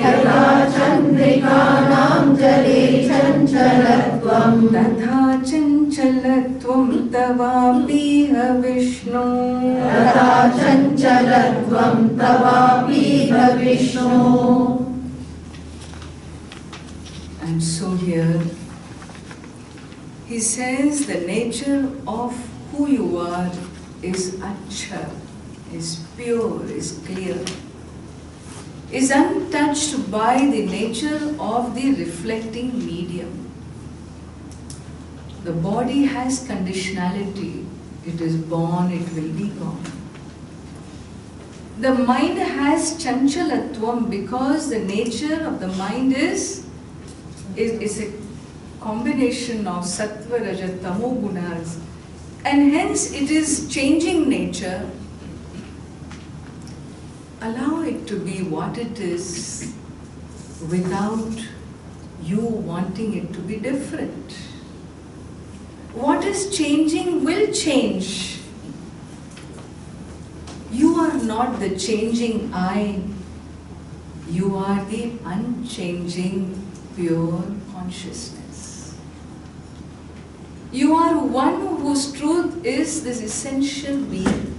यथा चन्द्रिकाणां जले चञ्चलत्वम् तथा चञ्चलत्वं तवापीह विष्णो तथा चञ्चलत्वं तवापीह विष्णो. And so here he says the nature of who you are is acha, is pure, is clear, is untouched by the nature of the reflecting medium. The body has conditionality. It is born, it will be gone. The mind has chanchalatvam because the nature of the mind is a combination of sattva, raja, tamo gunas, and hence it is changing nature. Allow it to be what it is without you wanting it to be different. What is changing will change. You are not the changing I. You are the unchanging pure consciousness. You are one whose truth is this essential being.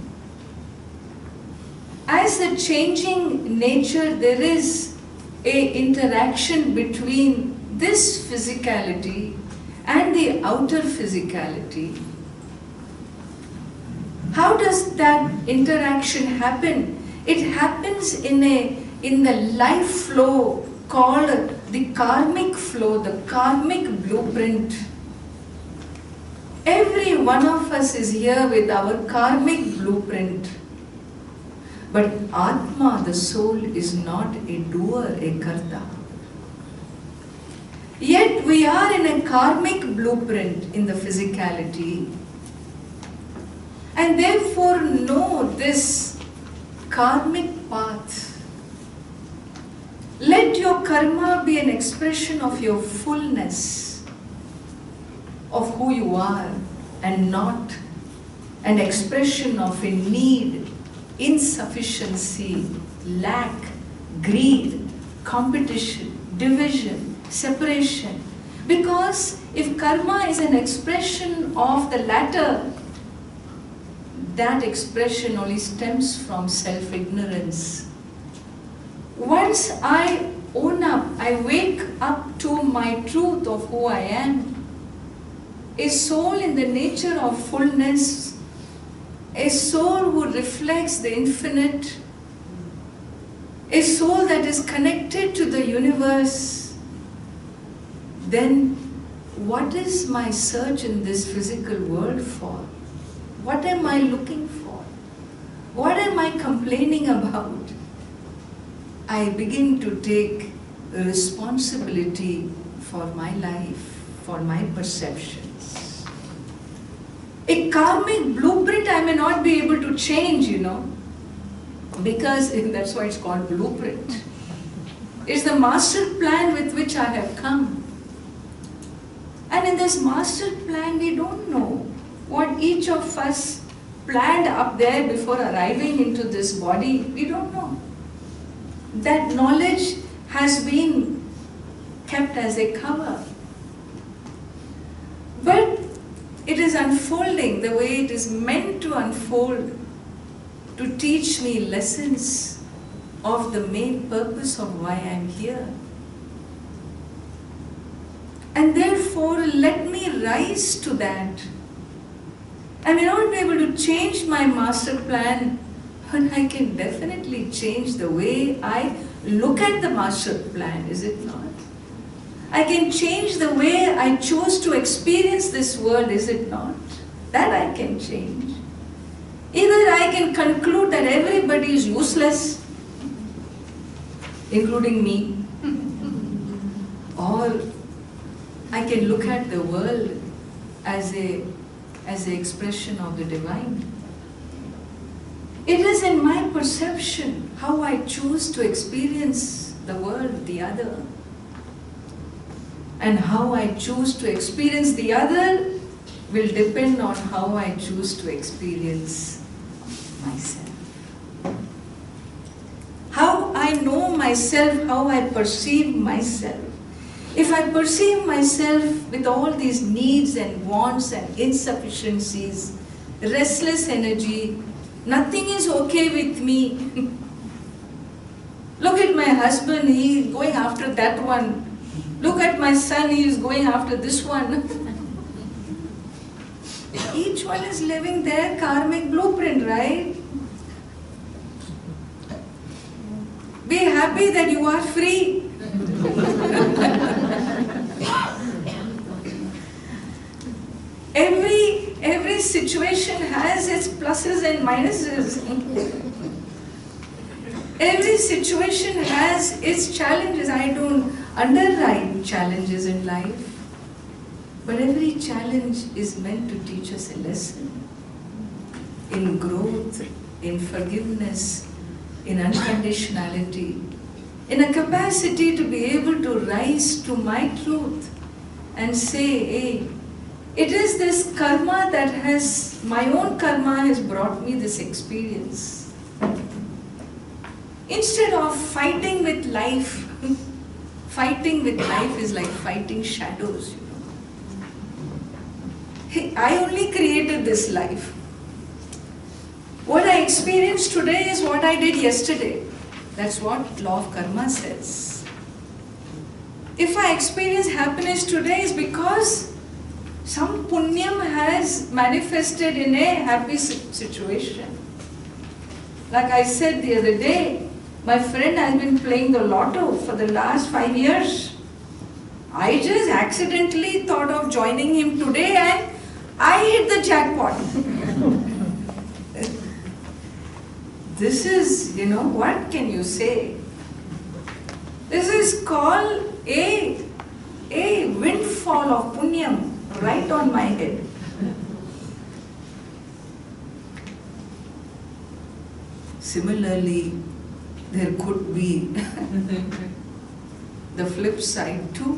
As the changing nature, there is an interaction between this physicality and the outer physicality. How does that interaction happen? It happens in the life flow called the karmic flow, the karmic blueprint. Every one of us is here with our karmic blueprint. But Atma, the soul, is not a doer, a karta. Yet we are in a karmic blueprint in the physicality, and therefore know this karmic path. Let your karma be an expression of your fullness, of who you are, and not an expression of a need, insufficiency, lack, greed, competition, division, separation. Because if karma is an expression of the latter, that expression only stems from self-ignorance. Once I own up, I wake up to my truth of who I am, a soul in the nature of fullness, a soul who reflects the infinite, a soul that is connected to the universe, then what is my search in this physical world for? What am I looking for? What am I complaining about? I begin to take responsibility for my life, for my perceptions. A karmic blueprint I may not be able to change, because that's why it's called blueprint. It's the master plan with which I have come. And in this master plan, we don't know what each of us planned up there before arriving into this body. We don't know. That knowledge has been kept as a cover. But it is unfolding the way it is meant to unfold, to teach me lessons of the main purpose of why I am here. And therefore, let me rise to that. I may not be able to change my master plan, but I can definitely change the way I look at the master plan, is it not? I can change the way I choose to experience this world, is it not? That I can change. Either I can conclude that everybody is useless, including me, or I can look at the world as an expression of the divine. It is in my perception how I choose to experience the world, the other. And how I choose to experience the other will depend on how I choose to experience myself. How I know myself, how I perceive myself. If I perceive myself with all these needs and wants and insufficiencies, restless energy, nothing is okay with me. Look at my husband, he is going after that one. Look at my son, he is going after this one. Each one is living their karmic blueprint, right? Be happy that you are free. Every situation has its pluses and minuses. Every situation has its challenges. I don't underwrite challenges in life. But every challenge is meant to teach us a lesson in growth, in forgiveness, in unconditionality, in a capacity to be able to rise to my truth and say, hey, it is this karma that has, my own karma has brought me this experience. Instead of fighting with life, fighting with life is like fighting shadows, Hey, I only created this life. What I experienced today is what I did yesterday. That's what law of karma says. If I experience happiness today, is because some punyam has manifested in a happy situation. Like I said the other day, my friend has been playing the lotto for the last 5 years. I just accidentally thought of joining him today and I hit the jackpot. This is, what can you say? This is called a windfall of punyam right on my head. Similarly, there could be the flip side too.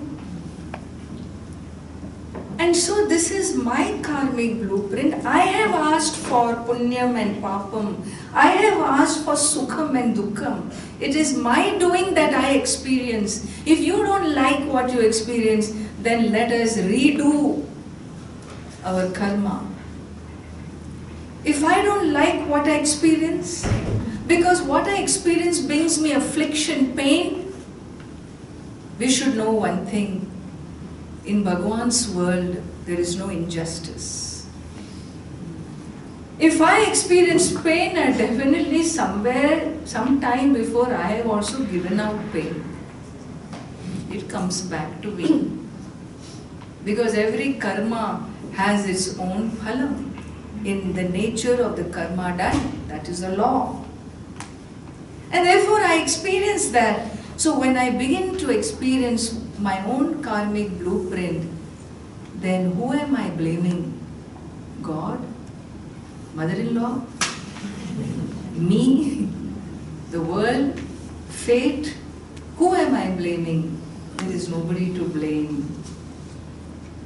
And so this is my karmic blueprint. I have asked for punyam and papam. I have asked for sukham and dukkham. It is my doing that I experience. If you don't like what you experience, then let us redo our karma. If I don't like what I experience, because what I experience brings me affliction, pain, we should know one thing. In Bhagwan's world, there is no injustice. If I experience pain, definitely somewhere, sometime before, I have also given out pain. It comes back to me. Because every karma has its own phala in the nature of the karma done. That is a law. And therefore I experience that. So when I begin to experience my own karmic blueprint, then who am I blaming? God? Mother-in-law? Me? The world? Fate? Who am I blaming? There is nobody to blame.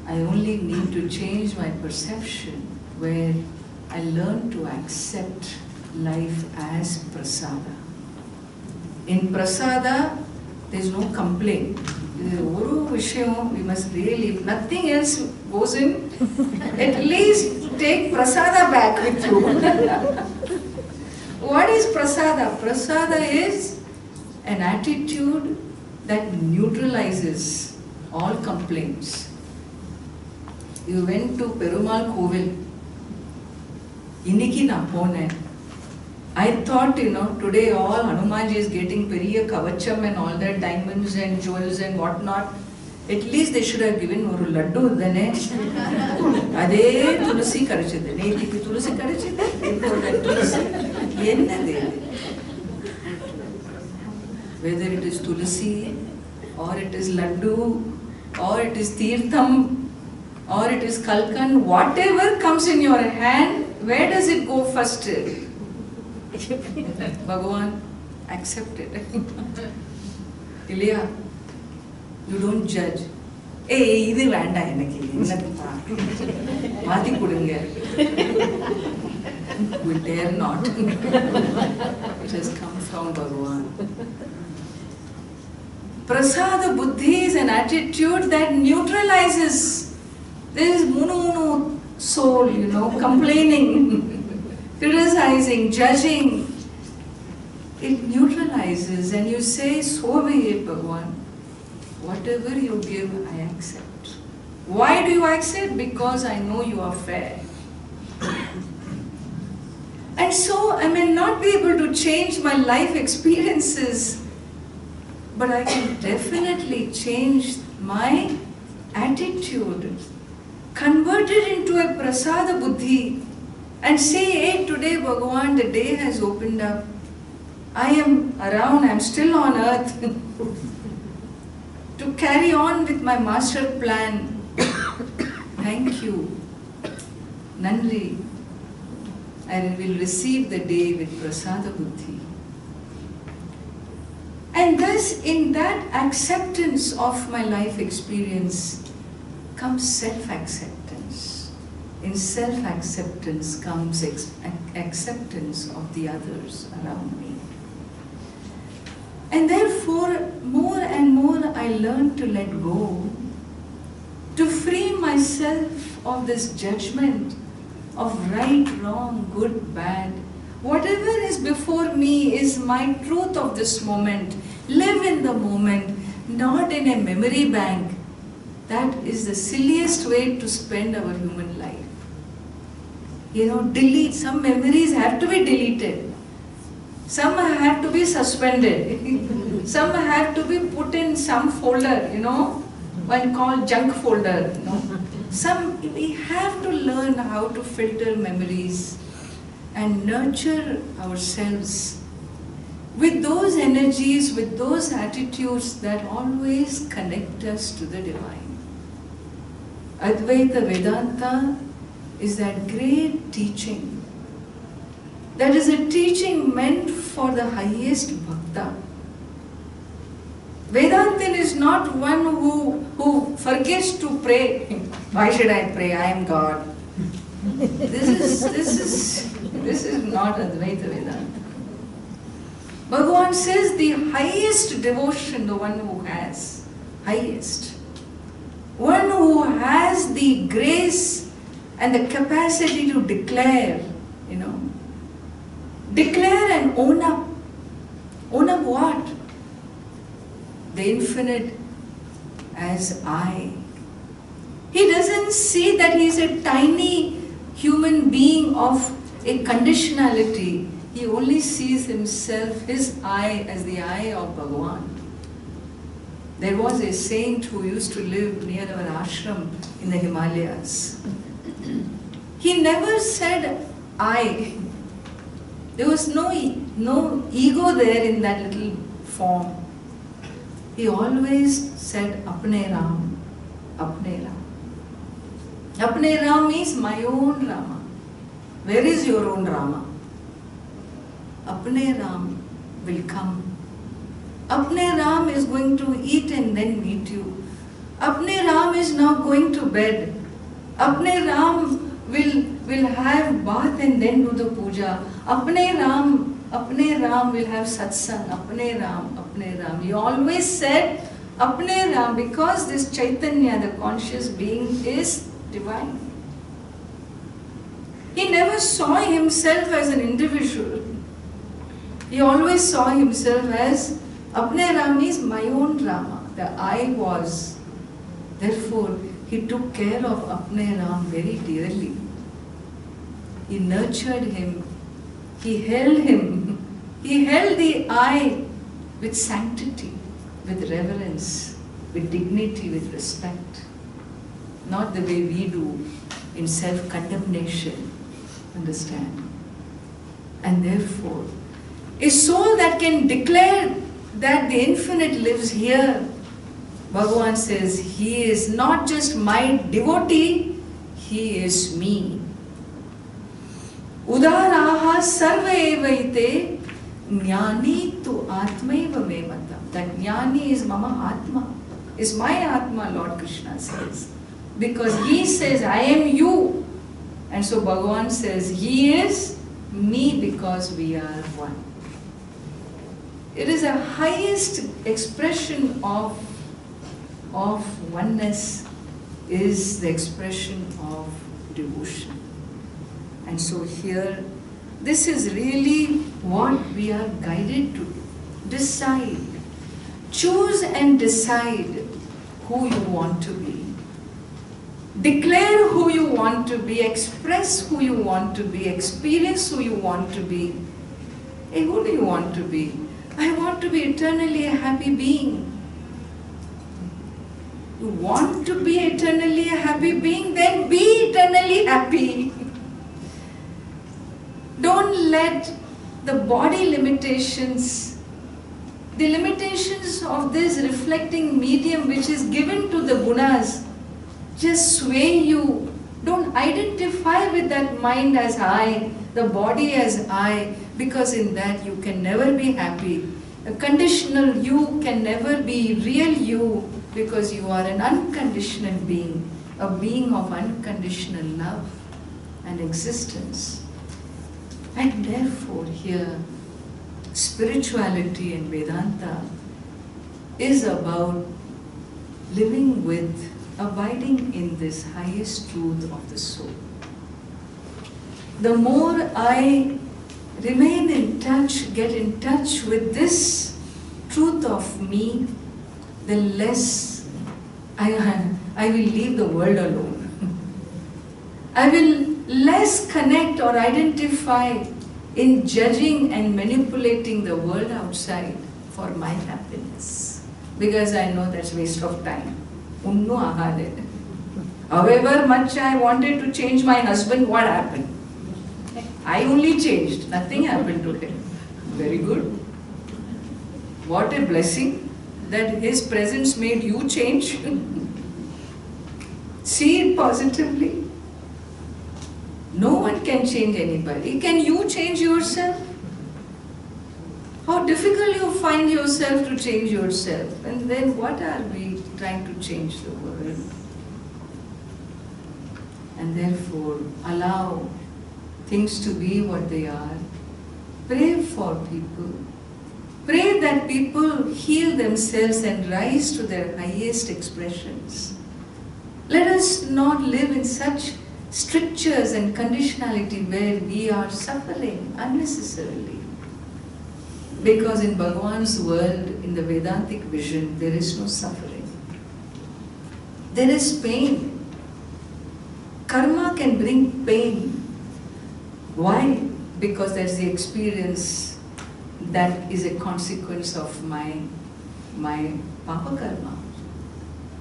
I only need to change my perception where I learn to accept life as prasada. In prasada, there is no complaint. We must really, if nothing else goes in, at least take prasada back with you. What is prasada? Prasada is an attitude that neutralizes all complaints. You went to Perumal Kovil. Inniki na ponen. I thought, today all Hanumanji is getting periya kavacham and all that, diamonds and jewels and whatnot. At least they should have given oru laddu udane. Ade tulsi karichide. Neetiki tulsi karichide. Whether it is tulsi, or it is laddu, or it is tirtham, or it is kalkan, whatever comes in your hand, where does it go first? Bhagavan, accept it. Ilya, you don't judge. Hey, idu vanda enakku ennadha maati kudunga. We dare not. It has come from Bhagavan. Prasada buddhi is an attitude that neutralizes. There is munu soul, complaining, criticizing, judging. It neutralizes and you say, so be it, Bhagavan. Whatever you give, I accept. Why do you accept? Because I know you are fair. And so I may not be able to change my life experiences, but I can definitely change my attitude, convert it into a prasada buddhi and say, hey, today Bhagavan, the day has opened up. I am around, I am still on earth to carry on with my master plan. Thank you. Nandri. I will receive the day with prasada buddhi. And thus, in that acceptance of my life experience comes self-acceptance. In self-acceptance comes acceptance of the others around me. And therefore, more and more I learn to let go, to free myself of this judgment of right, wrong, good, bad. Whatever is before me is my truth of this moment. Live in the moment, not in a memory bank. That is the silliest way to spend our human life. Delete. Some memories have to be deleted. Some have to be suspended. Some have to be put in some folder, one called junk folder. We have to learn how to filter memories and nurture ourselves with those energies, with those attitudes that always connect us to the divine. Advaita Vedanta is that great teaching. That is a teaching meant for the highest bhakta. Vedantin is not one who forgets to pray. Why should I pray? I am God. This is not Advaita Vedanta. Bhagavan says the highest devotion, the one who has, highest. One who has the grace and the capacity to declare, declare and own up. Own up what? The infinite as I. He doesn't see that he is a tiny human being of a conditionality. He only sees himself, his I, as the I of Bhagavan. There was a saint who used to live near our ashram in the Himalayas. He never said I. There was no ego there in that little form. He always said Apne Ram, Apne Ram. Apne Ram means my own Rama. Where is your own Rama? Apne Ram will come. Apne Ram is going to eat and then meet you. Apne Ram is now going to bed. Apne Ram will have bath and then do the puja. Apne Ram will have satsang. Apne Ram. He always said Apne Ram because this Chaitanya, the conscious being, is divine. He never saw himself as an individual. He always saw himself as Apne Ram is my own Rama. The I was. Therefore, he took care of Apne Ram very dearly. He nurtured him. He held him. He held the I with sanctity, with reverence, with dignity, with respect. Not the way we do in self-condemnation. Understand? And therefore, a soul that can declare that the infinite lives here, Bhagavan says, he is not just my devotee, he is me. Udaraha sarva evaite jnani tu atmaiva me matam. That jnani is mama atma, is my atma, Lord Krishna says. Because he says, I am you. And so Bhagavan says, he is me because we are one. It is a highest expression of oneness, is the expression of devotion. And so here, this is really what we are guided to do. Decide. Choose and decide who you want to be. Declare who you want to be. Express who you want to be. Experience who you want to be. Hey, who do you want to be? I want to be eternally a happy being. You want to be eternally a happy being? Then be eternally happy. Don't let the body limitations, the limitations of this reflecting medium which is given to the gunas, just sway you. Don't identify with that mind as I, the body as I, because in that you can never be happy. A conditional you can never be real you, because you are an unconditional being, a being of unconditional love and existence. And therefore here, spirituality and Vedanta is about living with, abiding in this highest truth of the soul. The more I remain in touch, get in touch with this truth of me, the less I will leave the world alone. I will less connect or identify in judging and manipulating the world outside for my happiness. Because I know that's waste of time. Unnu ahade. However much I wanted to change my husband, what happened? I only changed. Nothing happened to him. Very good. What a blessing that his presence made you change. See it positively. No one can change anybody. Can you change yourself? How difficult you find yourself to change yourself. And then what are we trying to change the world? And therefore allow things to be what they are. Pray for people. Pray that people heal themselves and rise to their highest expressions. Let us not live in such strictures and conditionality where we are suffering unnecessarily. Because in Bhagavan's world, in the Vedantic vision, there is no suffering. There is pain. Karma can bring pain. Why? Because there's the experience that is a consequence of my my papa karma.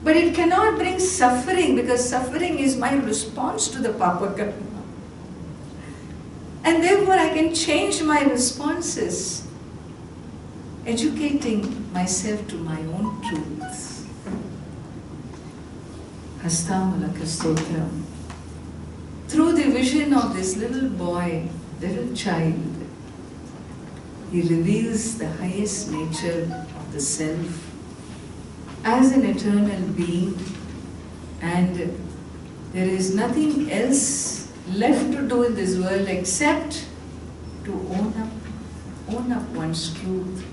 But it cannot bring suffering, because suffering is my response to the papa karma. And therefore I can change my responses, educating myself to my own truths. Hastamalaka Stotram. Through the vision of this little boy, little child, he reveals the highest nature of the self as an eternal being, and there is nothing else left to do in this world except to own up one's truth,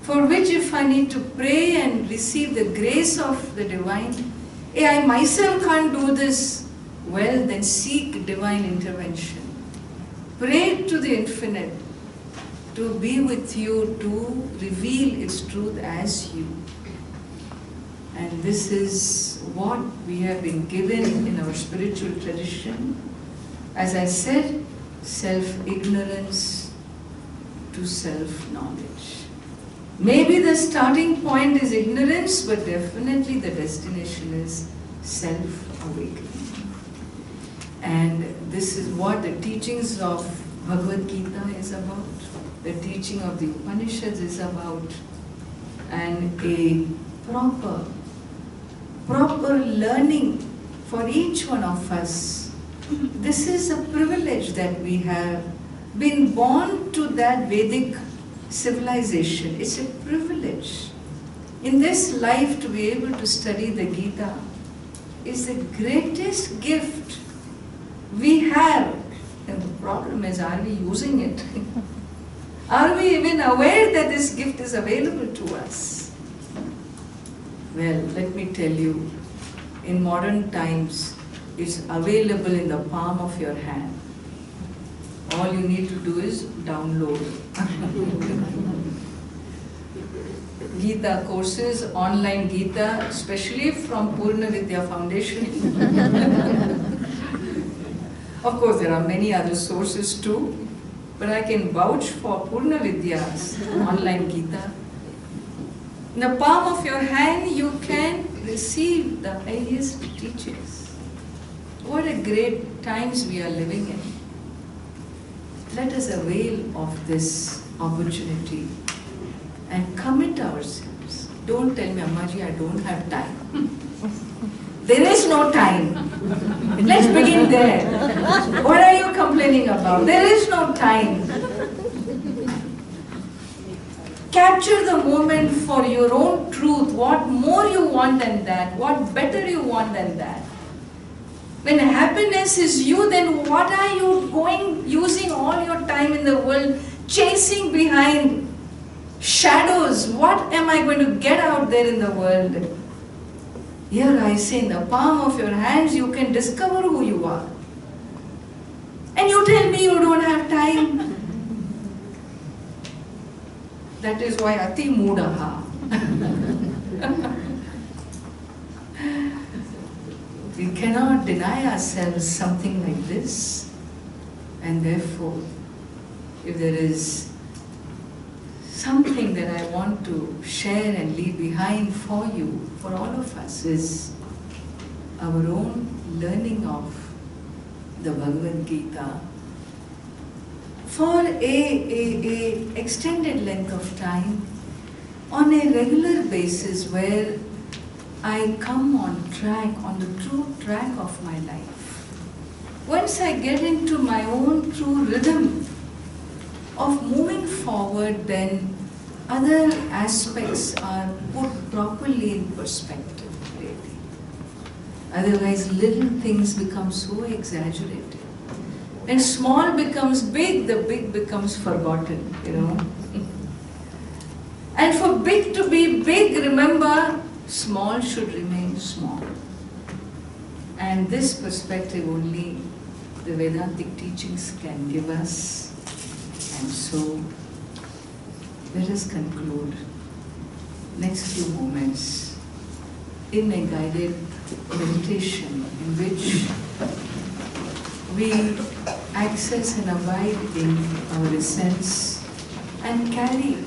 for which if I need to pray and receive the grace of the divine, I myself can't do this, well then seek divine intervention. Pray to the infinite to be with you, to reveal its truth as you. And this is what we have been given in our spiritual tradition. As I said, self-ignorance to self-knowledge. Maybe the starting point is ignorance, but definitely the destination is self-awakening. And this is what the teachings of Bhagavad Gita is about, the teaching of the Upanishads is about, and a proper learning for each one of us. This is a privilege that we have been born to that Vedic civilization. It's a privilege. In this life to be able to study the Gita is the greatest gift we have. And the problem is, are we using it? Are we even aware that this gift is available to us? Well, let me tell you, in modern times, it's available in the palm of your hand. All you need to do is download. Gita courses, online Gita, especially from Purna Vidya Foundation. Of course, there are many other sources too, but I can vouch for Purna Vidya's online Gita. In the palm of your hand, you can receive the highest teachings. What a great times we are living in. Let us avail of this opportunity and commit ourselves. Don't tell me, Ammaji, I don't have time. There is no time. Let's begin there. What are you complaining about? There is no time. Capture the moment for your own truth. What more you want than that? What better you want than that? When happiness is you, then what are you using all your time in the world chasing behind shadows? What am I going to get out there in the world? Here I say, in the palm of your hands, you can discover who you are. And you tell me you don't have time. That is why Ati Mudaha. We cannot deny ourselves something like this. And therefore, if there is something that I want to share and leave behind for you, for all of us, is our own learning of the Bhagavad Gita for a extended length of time on a regular basis, where I come on track, on the true track of my life. Once I get into my own true rhythm of moving forward, then other aspects are put properly in perspective, really. Otherwise, little things become so exaggerated. When small becomes big, the big becomes forgotten, you know. And for big to be big, remember, small should remain small. And this perspective only the Vedantic teachings can give us. And so, let us conclude next few moments in a guided meditation in which we access and abide in our essence and carry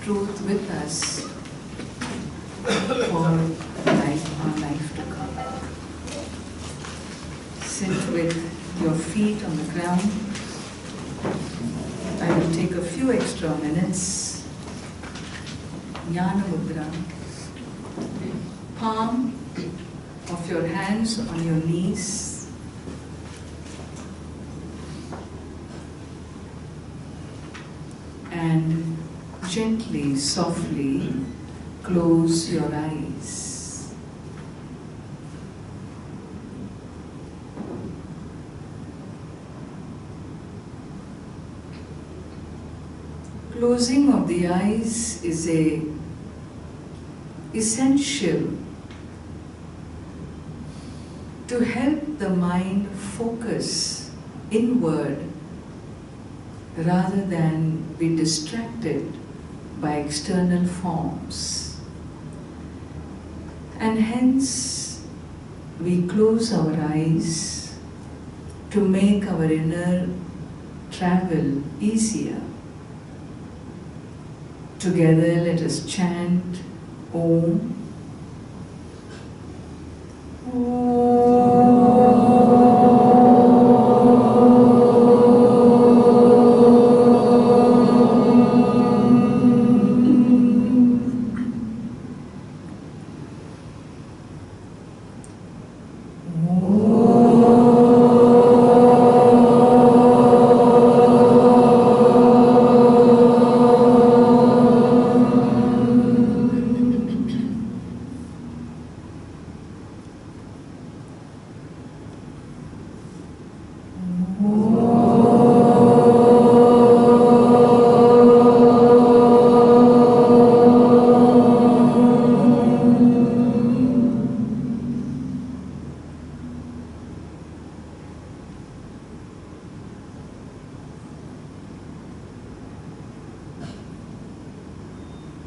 truth with us for our life to come. Sit with your feet on the ground. I will take a few extra minutes. Jnana Mudra. Palm of your hands on your knees. And gently, softly close your eyes. Closing of the eyes is essential to help the mind focus inward rather than be distracted by external forms. And hence we close our eyes to make our inner travel easier. Together let us chant Om.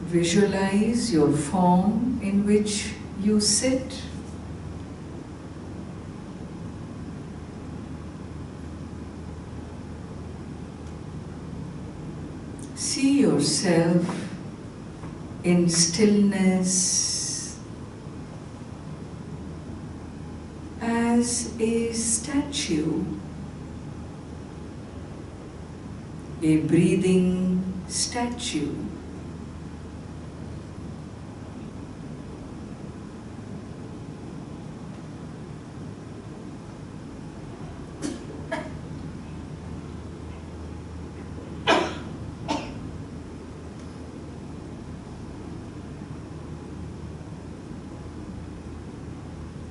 Visualize your form in which you sit. See yourself in stillness as a statue, a breathing statue.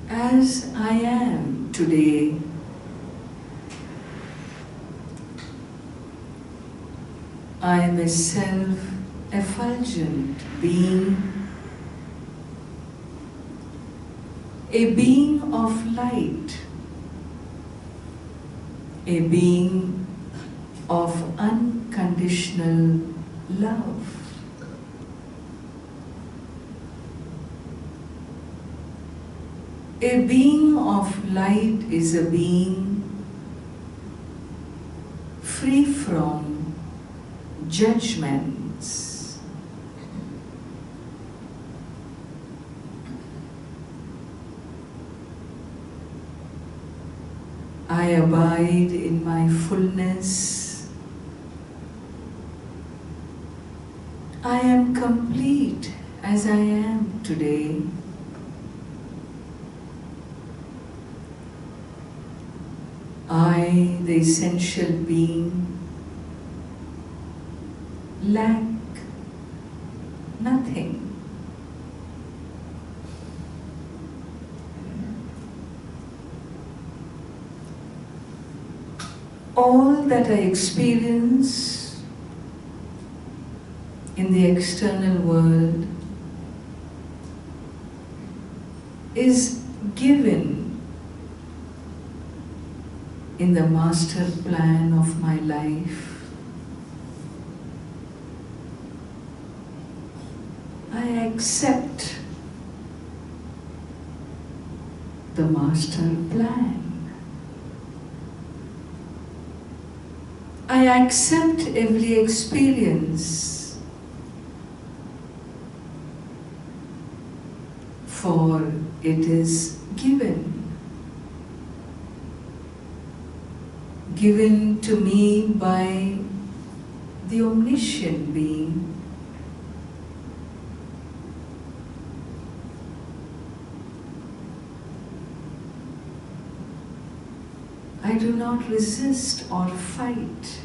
As I am today, I am a self-effulgent being, a being of light, a being of unconditional love. A being of light is a being free from judgments. I abide in my fullness. I am complete as I am today. I, the essential being, lack nothing. All that I experience in the external world is given in the master plan of my life. I accept the master plan. I accept every experience for it is given to me by the omniscient being. I do not resist or fight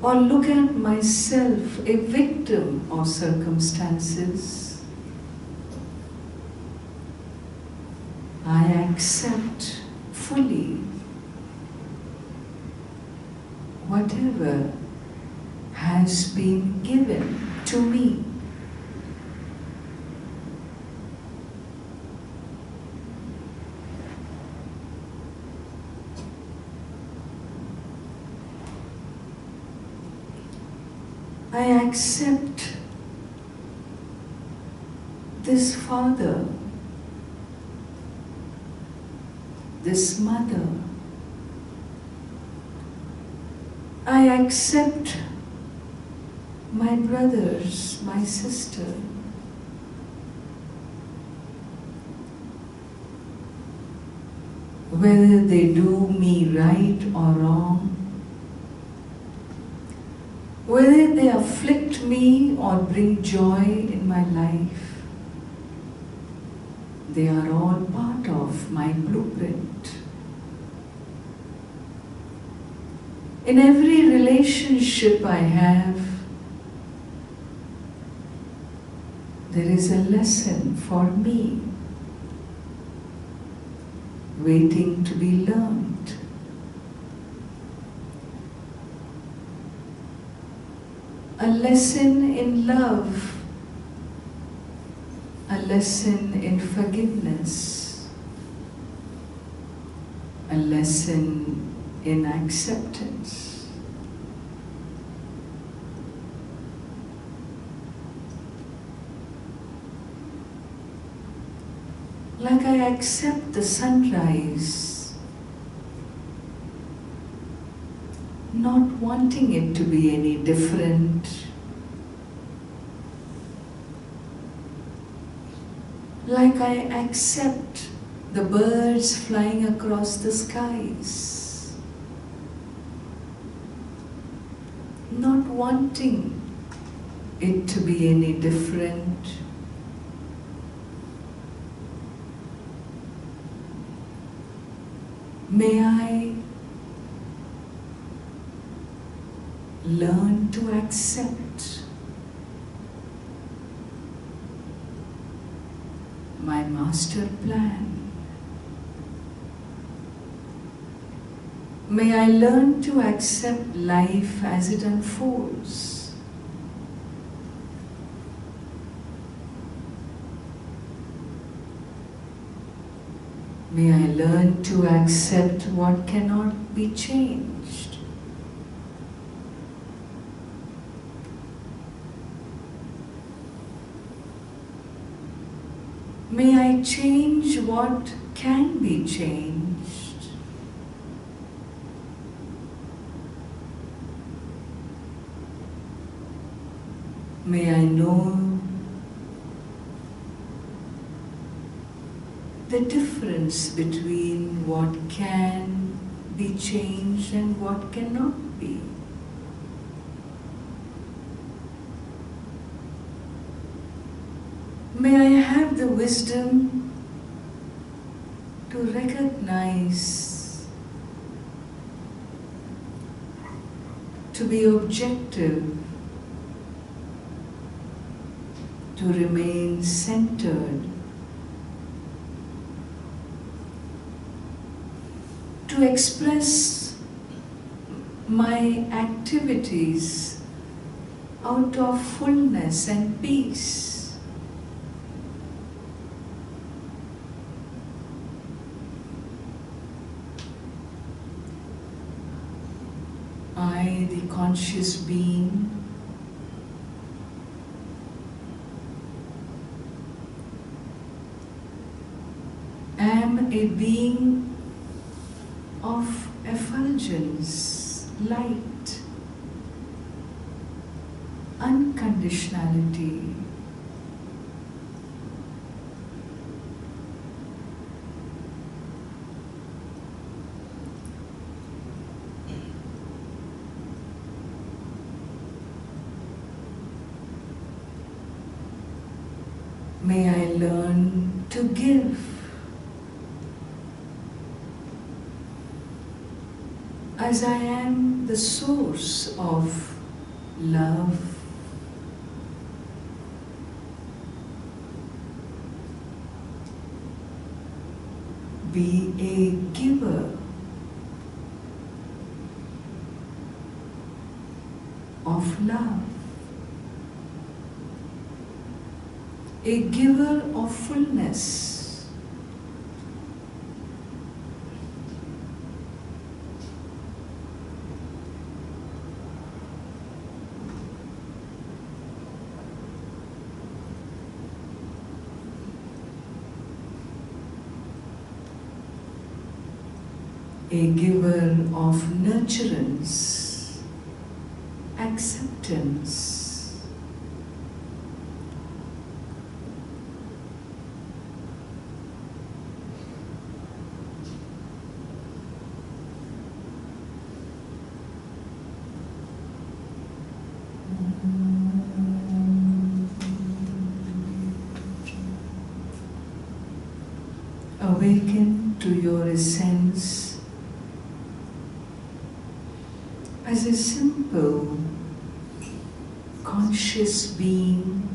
or look at myself a victim of circumstances. I accept fully whatever has been given to me. I accept this father, this mother. I accept my brothers, my sister. Whether they do me right or wrong, whether they afflict me or bring joy in my life, they are all part of my blueprint. In every relationship I have, there is a lesson for me waiting to be learned. A lesson in love, a lesson in forgiveness, a lesson in acceptance. Like I accept the sunrise, not wanting it to be any different. Like I accept the birds flying across the skies, not wanting it to be any different. May I learn to accept my master plan. May I learn to accept life as it unfolds. May I learn to accept what cannot be changed. May I change what can be changed. May I know the difference between what can be changed and what cannot be. May I have the wisdom to recognize, to be objective, to remain centered, to express my activities out of fullness and peace. I, the conscious being, am a being of effulgence, light, unconditionality, learn to give. As I am the source of love, be a giver of love, a giver of fullness. A giver of nurturance, acceptance, awaken to your essence as a simple, conscious being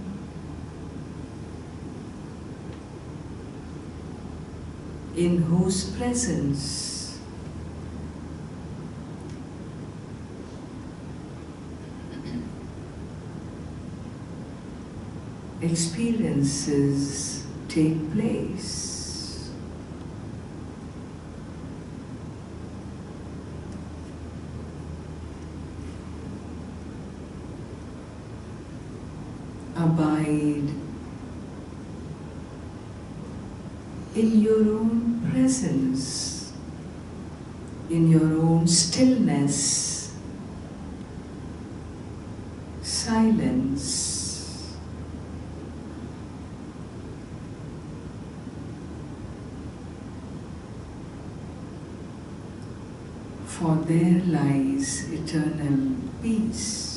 in whose presence experiences take place. Abide in your own presence, in your own stillness, silence. For there lies eternal peace.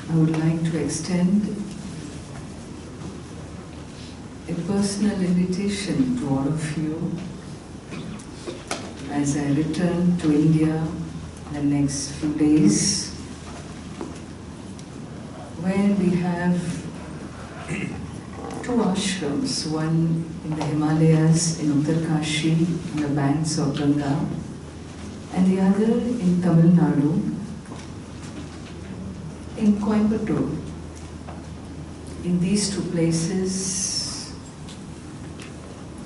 I would like to extend a personal invitation to all of you as I return to India in the next few days, where we have two ashrams, one in the Himalayas in Uttarkashi, on the banks of Ganga, and the other in Tamil Nadu, in Coimbatore. In these two places,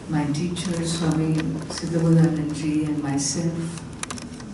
my teacher Swami Siddhabodhananji and myself